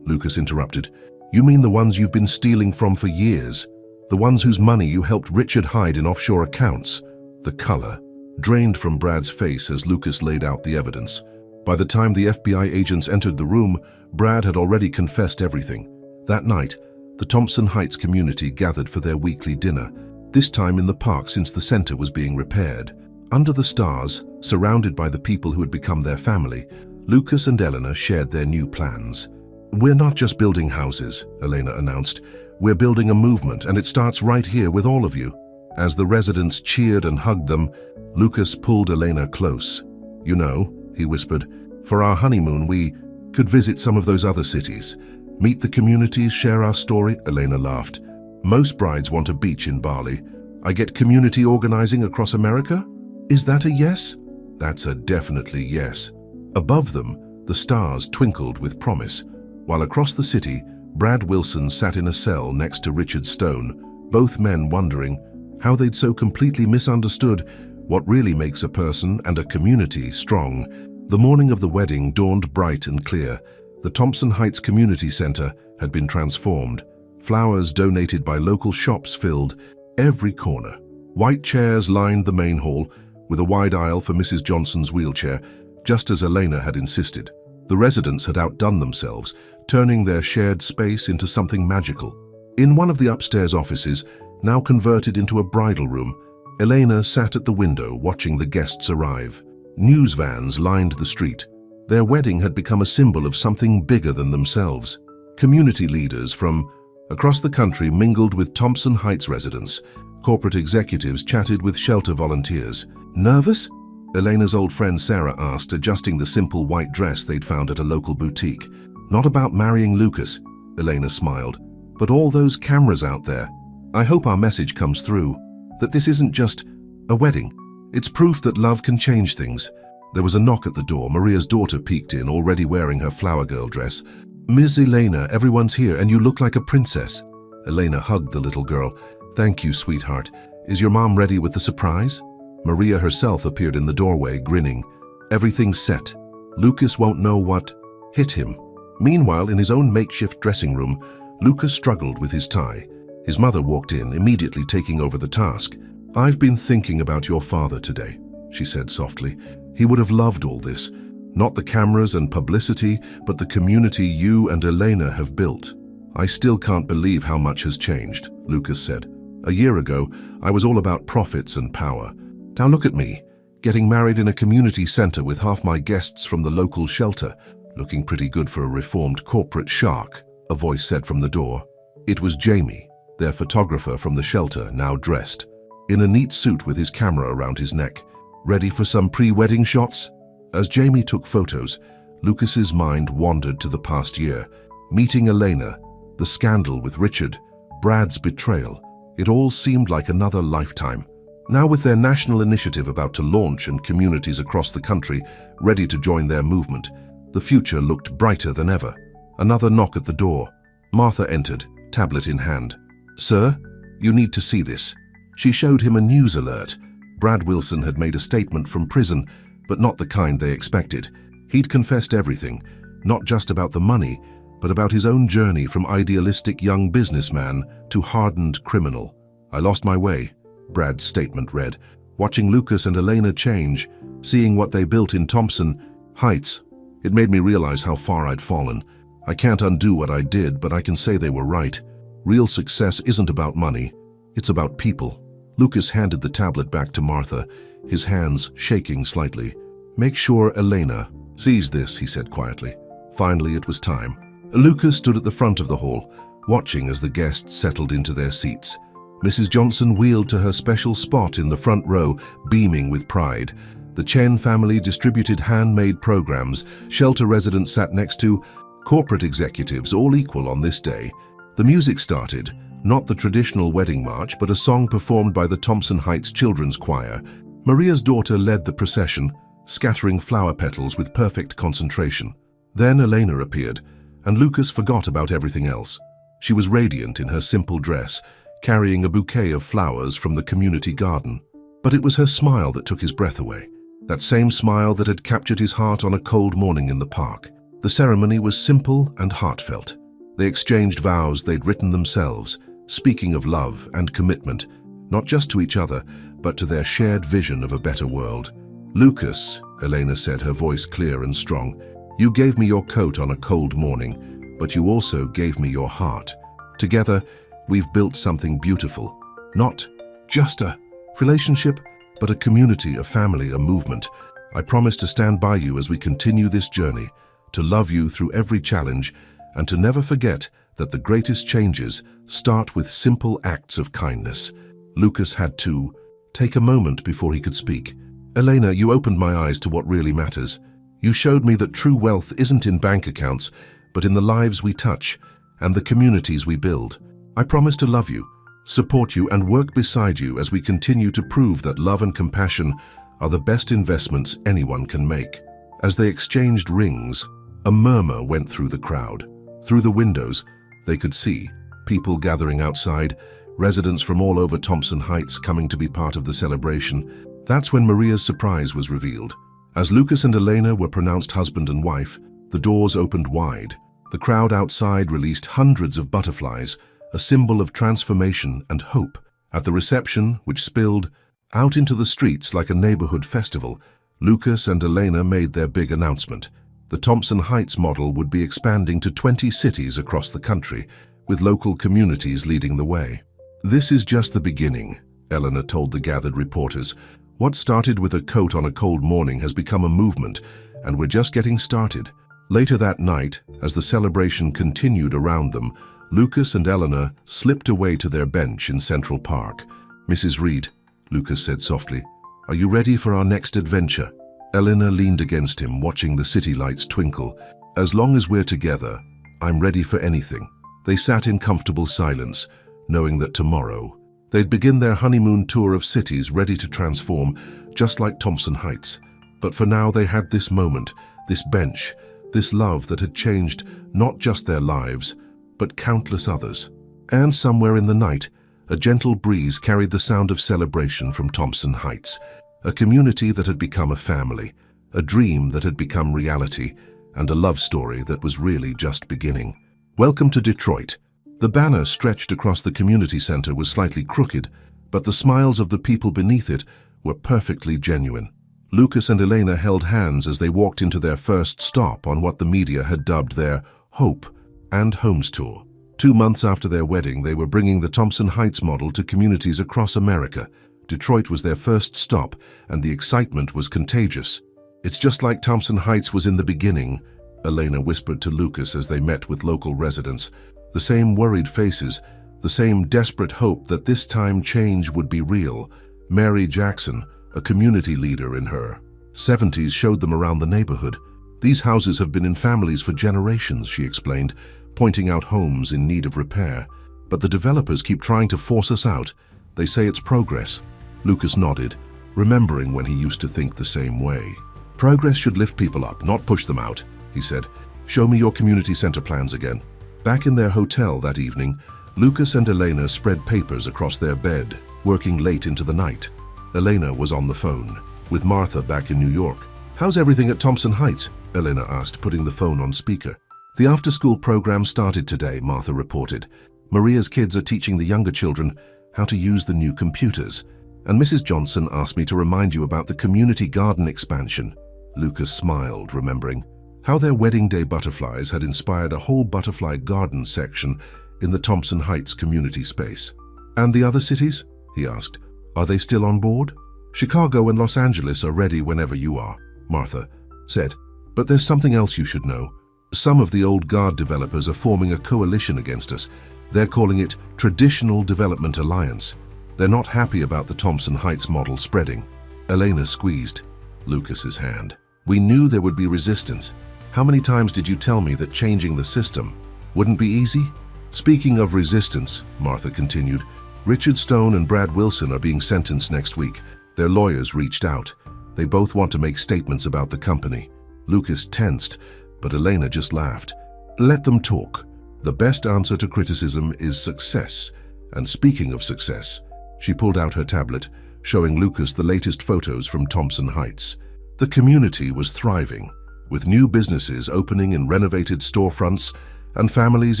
Lucas interrupted. "You mean the ones you've been stealing from for years? The ones whose money you helped Richard hide in offshore accounts?" The color drained from Brad's face as Lucas laid out the evidence. By the time the FBI agents entered the room, Brad had already confessed everything. That night, the Thompson Heights community gathered for their weekly dinner, this time in the park since the center was being repaired. Under the stars, surrounded by the people who had become their family, Lucas and Elena shared their new plans. "We're not just building houses," Elena announced. "We're building a movement, and it starts right here with all of you." As the residents cheered and hugged them, Lucas pulled Elena close. "You know," he whispered, "for our honeymoon we could visit some of those other cities. Meet the communities, share our story." Elena laughed. "Most brides want a beach in Bali. I get community organizing across America? Is that a yes?" "That's a definitely yes." Above them, the stars twinkled with promise, while across the city, Brad Wilson sat in a cell next to Richard Stone, both men wondering how they'd so completely misunderstood what really makes a person and a community strong. The morning of the wedding dawned bright and clear. The Thompson Heights Community Center had been transformed. Flowers donated by local shops filled every corner. White chairs lined the main hall, with a wide aisle for Mrs. Johnson's wheelchair, just as Elena had insisted. The residents had outdone themselves, turning their shared space into something magical. In one of the upstairs offices, now converted into a bridal room, Elena sat at the window watching the guests arrive. News vans lined the street. Their wedding had become a symbol of something bigger than themselves. Community leaders from across the country mingled with Thompson Heights residents. Corporate executives chatted with shelter volunteers. "Nervous?" Elena's old friend Sarah asked, adjusting the simple white dress they'd found at a local boutique. "Not about marrying Lucas," Elena smiled, "but all those cameras out there. I hope our message comes through, that this isn't just a wedding. It's proof that love can change things." There was a knock at the door. Maria's daughter peeked in, already wearing her flower girl dress. "Miss Elena, everyone's here and you look like a princess." Elena hugged the little girl. "Thank you, sweetheart. Is your mom ready with the surprise?" Maria herself appeared in the doorway, grinning. "Everything's set. Lucas won't know what hit him." Meanwhile, in his own makeshift dressing room, Lucas struggled with his tie. His mother walked in, immediately taking over the task. "I've been thinking about your father today," she said softly. "He would have loved all this. Not the cameras and publicity, but the community you and Elena have built." "I still can't believe how much has changed," Lucas said. "A year ago, I was all about profits and power. Now look at me, getting married in a community center with half my guests from the local shelter. Looking pretty good for a reformed corporate shark," a voice said from the door. It was Jamie, their photographer from the shelter, now dressed, in a neat suit with his camera around his neck. "Ready for some pre-wedding shots?" As Jamie took photos, Lucas's mind wandered to the past year. Meeting Elena, the scandal with Richard, Brad's betrayal. It all seemed like another lifetime. Now with their national initiative about to launch and communities across the country ready to join their movement, the future looked brighter than ever. Another knock at the door. Martha entered, tablet in hand. "Sir, you need to see this." She showed him a news alert. Brad Wilson had made a statement from prison, but not the kind they expected. He'd confessed everything, not just about the money, but about his own journey from idealistic young businessman to hardened criminal. "I lost my way," Brad's statement read, "watching Lucas and Elena change, seeing what they built in Thompson Heights. It made me realize how far I'd fallen. I can't undo what I did, but I can say they were right. Real success isn't about money, it's about people." Lucas handed the tablet back to Martha, his hands shaking slightly. "Make sure Elena sees this," he said quietly. Finally, it was time. Lucas stood at the front of the hall, watching as the guests settled into their seats. Mrs. Johnson wheeled to her special spot in the front row, beaming with pride. The Chen family distributed handmade programs. Shelter residents sat next to corporate executives, all equal on this day. The music started, not the traditional wedding march, but a song performed by the Thompson Heights Children's Choir. Maria's daughter led the procession, scattering flower petals with perfect concentration. Then Elena appeared, and Lucas forgot about everything else. She was radiant in her simple dress, carrying a bouquet of flowers from the community garden. But it was her smile that took his breath away. That same smile that had captured his heart on a cold morning in the park. The ceremony was simple and heartfelt. They exchanged vows they'd written themselves, speaking of love and commitment, not just to each other, but to their shared vision of a better world. "Lucas," Elena said, her voice clear and strong, "you gave me your coat on a cold morning, but you also gave me your heart. Together, we've built something beautiful. Not just a relationship, but a community, a family, a movement. I promise to stand by you as we continue this journey, to love you through every challenge, and to never forget that the greatest changes start with simple acts of kindness." Lucas had to take a moment before he could speak. "Elena, you opened my eyes to what really matters. You showed me that true wealth isn't in bank accounts, but in the lives we touch and the communities we build. I promise to love you, support you, and work beside you as we continue to prove that love and compassion are the best investments anyone can make." As they exchanged rings, a murmur went through the crowd. Through the windows, they could see people gathering outside, residents from all over Thompson Heights coming to be part of the celebration. That's when Maria's surprise was revealed. As Lucas and Elena were pronounced husband and wife, the doors opened wide. The crowd outside released hundreds of butterflies, a symbol of transformation and hope. At the reception, which spilled out into the streets like a neighborhood festival, Lucas and Elena made their big announcement. The Thompson Heights model would be expanding to 20 cities across the country, with local communities leading the way. "This is just the beginning," Elena told the gathered reporters. "What started with a coat on a cold morning has become a movement, and we're just getting started." Later that night, as the celebration continued around them, Lucas and Eleanor slipped away to their bench in Central Park. "Mrs. Reed," Lucas said softly, "are you ready for our next adventure?" Eleanor leaned against him, watching the city lights twinkle. "As long as we're together, I'm ready for anything." They sat in comfortable silence, knowing that tomorrow they'd begin their honeymoon tour of cities ready to transform, just like Thompson Heights. But for now they had this moment, this bench, this love that had changed not just their lives, but countless others. And somewhere in the night, a gentle breeze carried the sound of celebration from Thompson Heights, a community that had become a family, a dream that had become reality, and a love story that was really just beginning. "Welcome to Detroit." The banner stretched across the community center was slightly crooked, but the smiles of the people beneath it were perfectly genuine. Lucas and Elena held hands as they walked into their first stop on what the media had dubbed their Hope and Homes Tour. 2 months after their wedding, they were bringing the Thompson Heights model to communities across America. Detroit was their first stop, and the excitement was contagious. "It's just like Thompson Heights was in the beginning," Elena whispered to Lucas as they met with local residents. The same worried faces, the same desperate hope that this time change would be real. Mary Jackson, a community leader in her 70s, showed them around the neighborhood. "These houses have been in families for generations," she explained, pointing out homes in need of repair. "But the developers keep trying to force us out. They say it's progress." Lucas nodded, remembering when he used to think the same way. "Progress should lift people up, not push them out," he said. "Show me your community center plans again." Back in their hotel that evening, Lucas and Elena spread papers across their bed, working late into the night. Elena was on the phone, with Martha back in New York. "How's everything at Thompson Heights?" Elena asked, putting the phone on speaker. "The after-school program started today," Martha reported. "Maria's kids are teaching the younger children how to use the new computers. And Mrs. Johnson asked me to remind you about the community garden expansion." Lucas smiled, remembering how their wedding day butterflies had inspired a whole butterfly garden section in the Thompson Heights community space. "And the other cities?" he asked. "Are they still on board?" "Chicago and Los Angeles are ready whenever you are," Martha said. "But there's something else you should know. Some of the old guard developers are forming a coalition against us. They're calling it Traditional Development Alliance. They're not happy about the Thompson Heights model spreading. Elena squeezed Lucas's hand. We knew there would be resistance. How many times did you tell me that changing the system wouldn't be easy? Speaking of resistance, Martha continued, Richard Stone and Brad Wilson are being sentenced next week. Their lawyers reached out. They both want to make statements about the company. Lucas tensed, but Elena just laughed. Let them talk. The best answer to criticism is success. And speaking of success, she pulled out her tablet, showing Lucas the latest photos from Thompson Heights. The community was thriving, with new businesses opening in renovated storefronts and families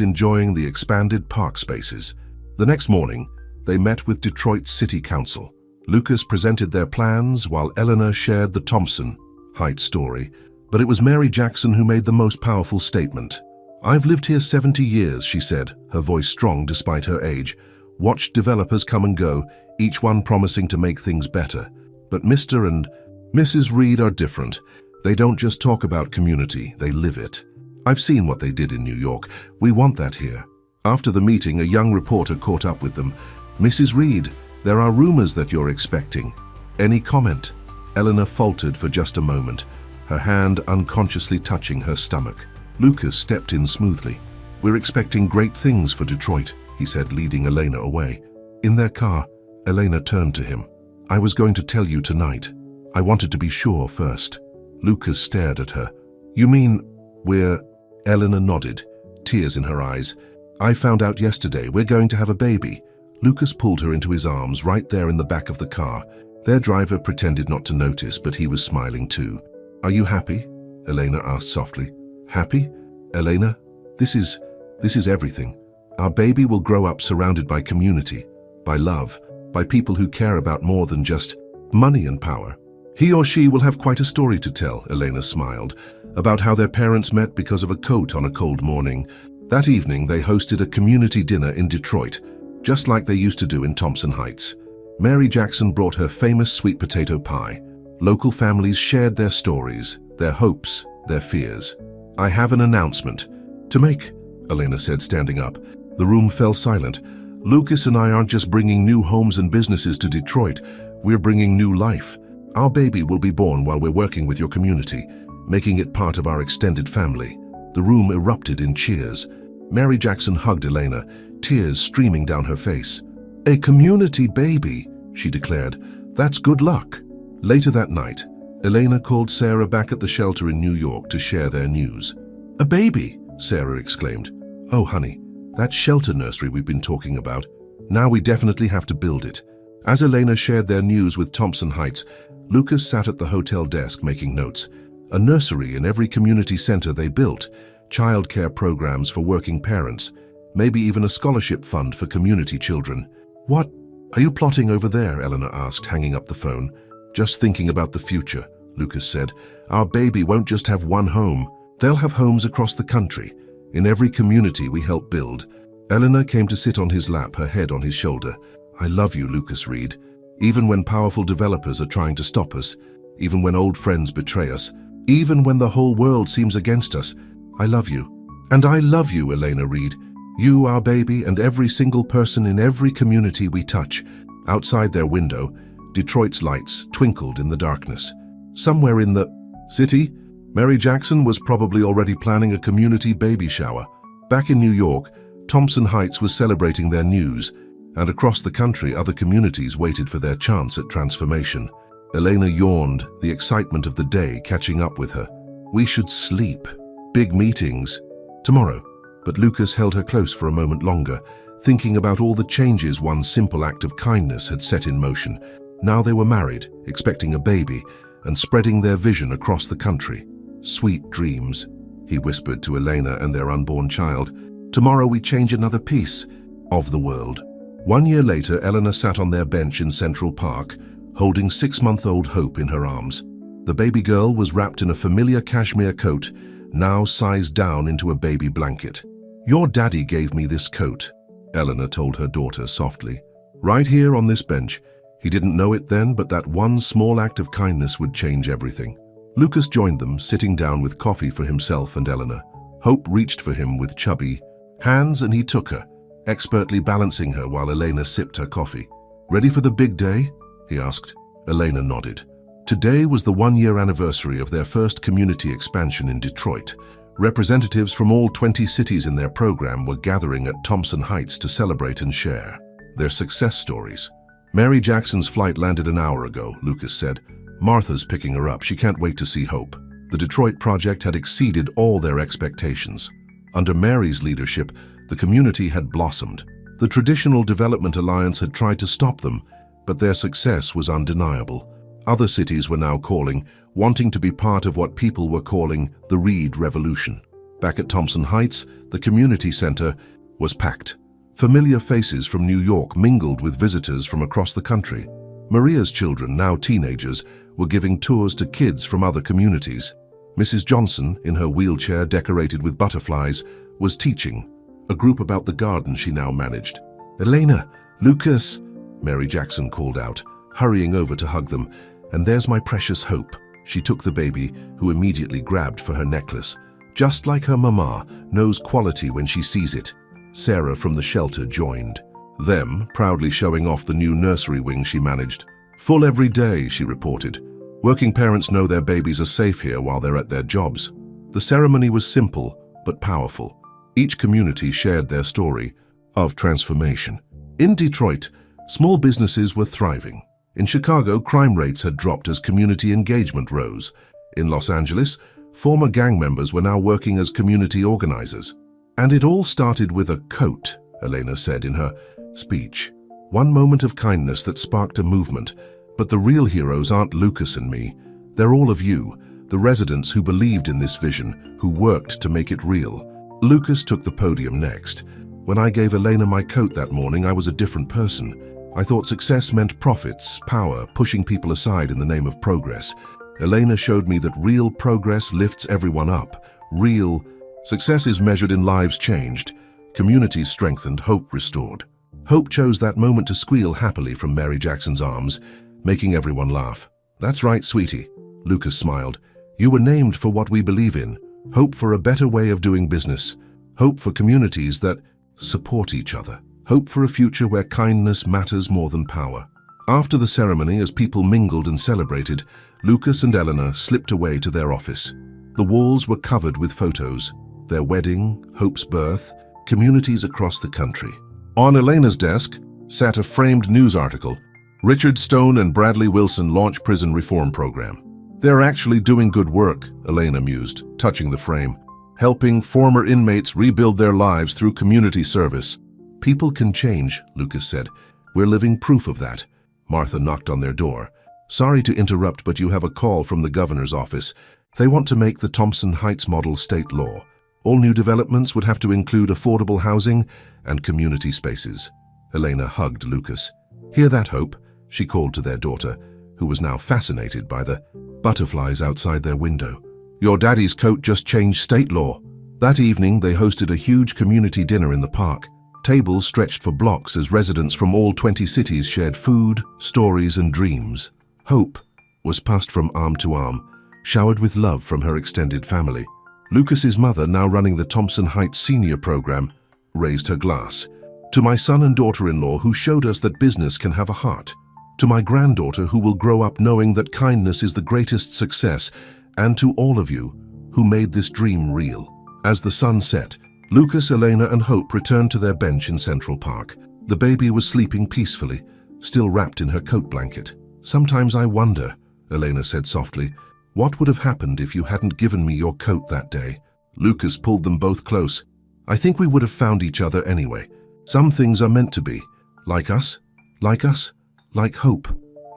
enjoying the expanded park spaces. The next morning, they met with Detroit City Council. Lucas presented their plans while Eleanor shared the Thompson Heights story, but it was Mary Jackson who made the most powerful statement. I've lived here 70 years, she said, her voice strong despite her age. Watched developers come and go, each one promising to make things better. But Mr. and Mrs. Reed are different. They don't just talk about community, they live it. I've seen what they did in New York. We want that here. After the meeting, a young reporter caught up with them. Mrs. Reed, there are rumors that you're expecting. Any comment? Eleanor faltered for just a moment, her hand unconsciously touching her stomach. Lucas stepped in smoothly. We're expecting great things for Detroit, he said, leading Elena away. In their car, Elena turned to him. I was going to tell you tonight. I wanted to be sure first. Lucas stared at her. You mean we're... Eleanor nodded, tears in her eyes. I found out yesterday we're going to have a baby. Lucas pulled her into his arms right there in the back of the car. Their driver pretended not to notice, but he was smiling too. Are you happy? Elena asked softly. Happy? Elena, this is everything. Our baby will grow up surrounded by community, by love, by people who care about more than just money and power. He or she will have quite a story to tell, Elena smiled, about how their parents met because of a coat on a cold morning. That evening, they hosted a community dinner in Detroit, just like they used to do in Thompson Heights. Mary Jackson brought her famous sweet potato pie. Local families shared their stories, their hopes, their fears. I have an announcement to make, Elena said, standing up. The room fell silent. Lucas and I aren't just bringing new homes and businesses to Detroit, we're bringing new life. Our baby will be born while we're working with your community, making it part of our extended family. The room erupted in cheers. Mary Jackson hugged Elena, tears streaming down her face. A community baby, she declared. That's good luck. Later that night, Elena called Sarah back at the shelter in New York to share their news. A baby, Sarah exclaimed. Oh, honey, that shelter nursery we've been talking about. Now we definitely have to build it. As Elena shared their news with Thompson Heights, Lucas sat at the hotel desk making notes. A nursery in every community center they built, childcare programs for working parents, maybe even a scholarship fund for community children. What are you plotting over there? Eleanor asked, hanging up the phone. Just thinking about the future, Lucas said. Our baby won't just have one home. They'll have homes across the country, in every community we help build. Eleanor came to sit on his lap, her head on his shoulder. I love you, Lucas Reed. Even when powerful developers are trying to stop us, even when old friends betray us, even when the whole world seems against us, I love you. And I love you, Elena Reed. You, our baby, and every single person in every community we touch. Outside their window, Detroit's lights twinkled in the darkness. Somewhere in the city, Mary Jackson was probably already planning a community baby shower. Back in New York, Thompson Heights was celebrating their news, and across the country other communities waited for their chance at transformation. Elena yawned, the excitement of the day catching up with her. We should sleep. Big meetings. Tomorrow. But Lucas held her close for a moment longer, thinking about all the changes one simple act of kindness had set in motion. Now they were married, expecting a baby, and spreading their vision across the country. Sweet dreams, he whispered to Elena and their unborn child. Tomorrow we change another piece of the world. 1 year later, Eleanor sat on their bench in Central Park, holding 6-month-old Hope in her arms. The baby girl was wrapped in a familiar cashmere coat, now sized down into a baby blanket. Your daddy gave me this coat, Eleanor told her daughter softly. Right here on this bench. He didn't know it then, but that one small act of kindness would change everything. Lucas joined them, sitting down with coffee for himself and Eleanor. Hope reached for him with chubby hands and he took her. expertly balancing her while Elena sipped her coffee. "Ready for the big day?" he asked. Elena nodded. Today was the one-year anniversary of their first community expansion in Detroit. Representatives from all 20 cities in their program were gathering at Thompson Heights to celebrate and share their success stories. "Mary Jackson's flight landed an hour ago," Lucas said. "Martha's picking her up. She can't wait to see Hope." The Detroit project had exceeded all their expectations. Under Mary's leadership, the community had blossomed. The Traditional Development Alliance had tried to stop them, but their success was undeniable. Other cities were now calling, wanting to be part of what people were calling the Reed Revolution. Back at Thompson Heights, the community center was packed. Familiar faces from New York mingled with visitors from across the country. Maria's children, now teenagers, were giving tours to kids from other communities. Mrs. Johnson, in her wheelchair decorated with butterflies, was teaching a group about the garden she now managed. "Elena, Lucas," Mary Jackson called out, hurrying over to hug them. "And there's my precious Hope." She took the baby, who immediately grabbed for her necklace. "Just like her mama, knows quality when she sees it." Sarah from the shelter joined them, proudly showing off the new nursery wing she managed. "Full every day," she reported. "Working parents know their babies are safe here while they're at their jobs." The ceremony was simple but powerful. Each community shared their story of transformation. In Detroit, small businesses were thriving. In Chicago, crime rates had dropped as community engagement rose. In Los Angeles, former gang members were now working as community organizers. "And it all started with a coat," Elena said in her speech. "One moment of kindness that sparked a movement. But the real heroes aren't Lucas and me. They're all of you, the residents who believed in this vision, who worked to make it real." Lucas took the podium next. "When I gave Elena my coat that morning, I was a different person. I thought success meant profits, power, pushing people aside in the name of progress. Elena showed me that real progress lifts everyone up. Real success is measured in lives changed, communities strengthened, hope restored." Hope chose that moment to squeal happily from Mary Jackson's arms, making everyone laugh. "That's right, sweetie," Lucas smiled. "You were named for what we believe in. Hope for a better way of doing business. Hope for communities that support each other. Hope for a future where kindness matters more than power." After the ceremony, as people mingled and celebrated, Lucas and Eleanor slipped away to their office. The walls were covered with photos. Their wedding, Hope's birth, communities across the country. On Elena's desk sat a framed news article. "Richard Stone and Bradley Wilson launch prison reform program." "They're actually doing good work," Elena mused, touching the frame. "Helping former inmates rebuild their lives through community service." "People can change," Lucas said. "We're living proof of that." Martha knocked on their door. "Sorry to interrupt, but you have a call from the governor's office. They want to make the Thompson Heights model state law. All new developments would have to include affordable housing and community spaces." Elena hugged Lucas. "Hear that, Hope?" she called to their daughter, who was now fascinated by the butterflies outside their window. "Your daddy's coat just changed state law." That evening, they hosted a huge community dinner in the park. Tables stretched for blocks as residents from all 20 cities shared food, stories, and dreams. Hope was passed from arm to arm, showered with love from her extended family. Lucas's mother, now running the Thompson Heights Senior Program, raised her glass. "To my son and daughter-in-law who showed us that business can have a heart. To my granddaughter who will grow up knowing that kindness is the greatest success. And to all of you who made this dream real." As the sun set, Lucas, Elena, and Hope returned to their bench in Central Park. The baby was sleeping peacefully, still wrapped in her coat blanket. "Sometimes I wonder," Elena said softly, "what would have happened if you hadn't given me your coat that day?" Lucas pulled them both close. "I think we would have found each other anyway. Some things are meant to be. Like us, like hope,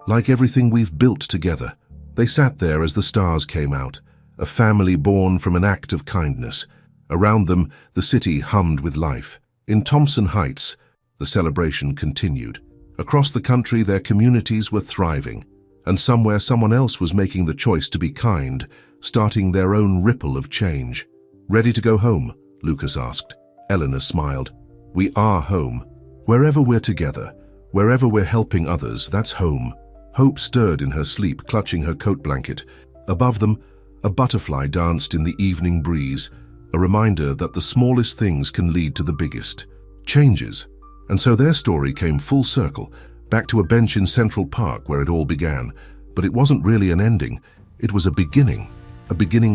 like everything we've built together." They sat there as the stars came out, a family born from an act of kindness. Around them, the city hummed with life. In Thompson Heights, the celebration continued. Across the country, their communities were thriving, and somewhere someone else was making the choice to be kind, starting their own ripple of change. "Ready to go home?" Lucas asked. Eleanor smiled. "We are home. Wherever we're together, wherever we're helping others, that's home." Hope stirred in her sleep, clutching her coat blanket. Above them, a butterfly danced in the evening breeze, a reminder that the smallest things can lead to the biggest. changes. And so their story came full circle, back to a bench in Central Park where it all began. But it wasn't really an ending. It was a beginning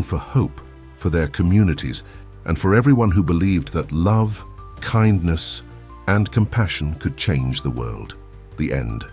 for hope, for their communities, and for everyone who believed that love, kindness, and compassion could change the world. The end.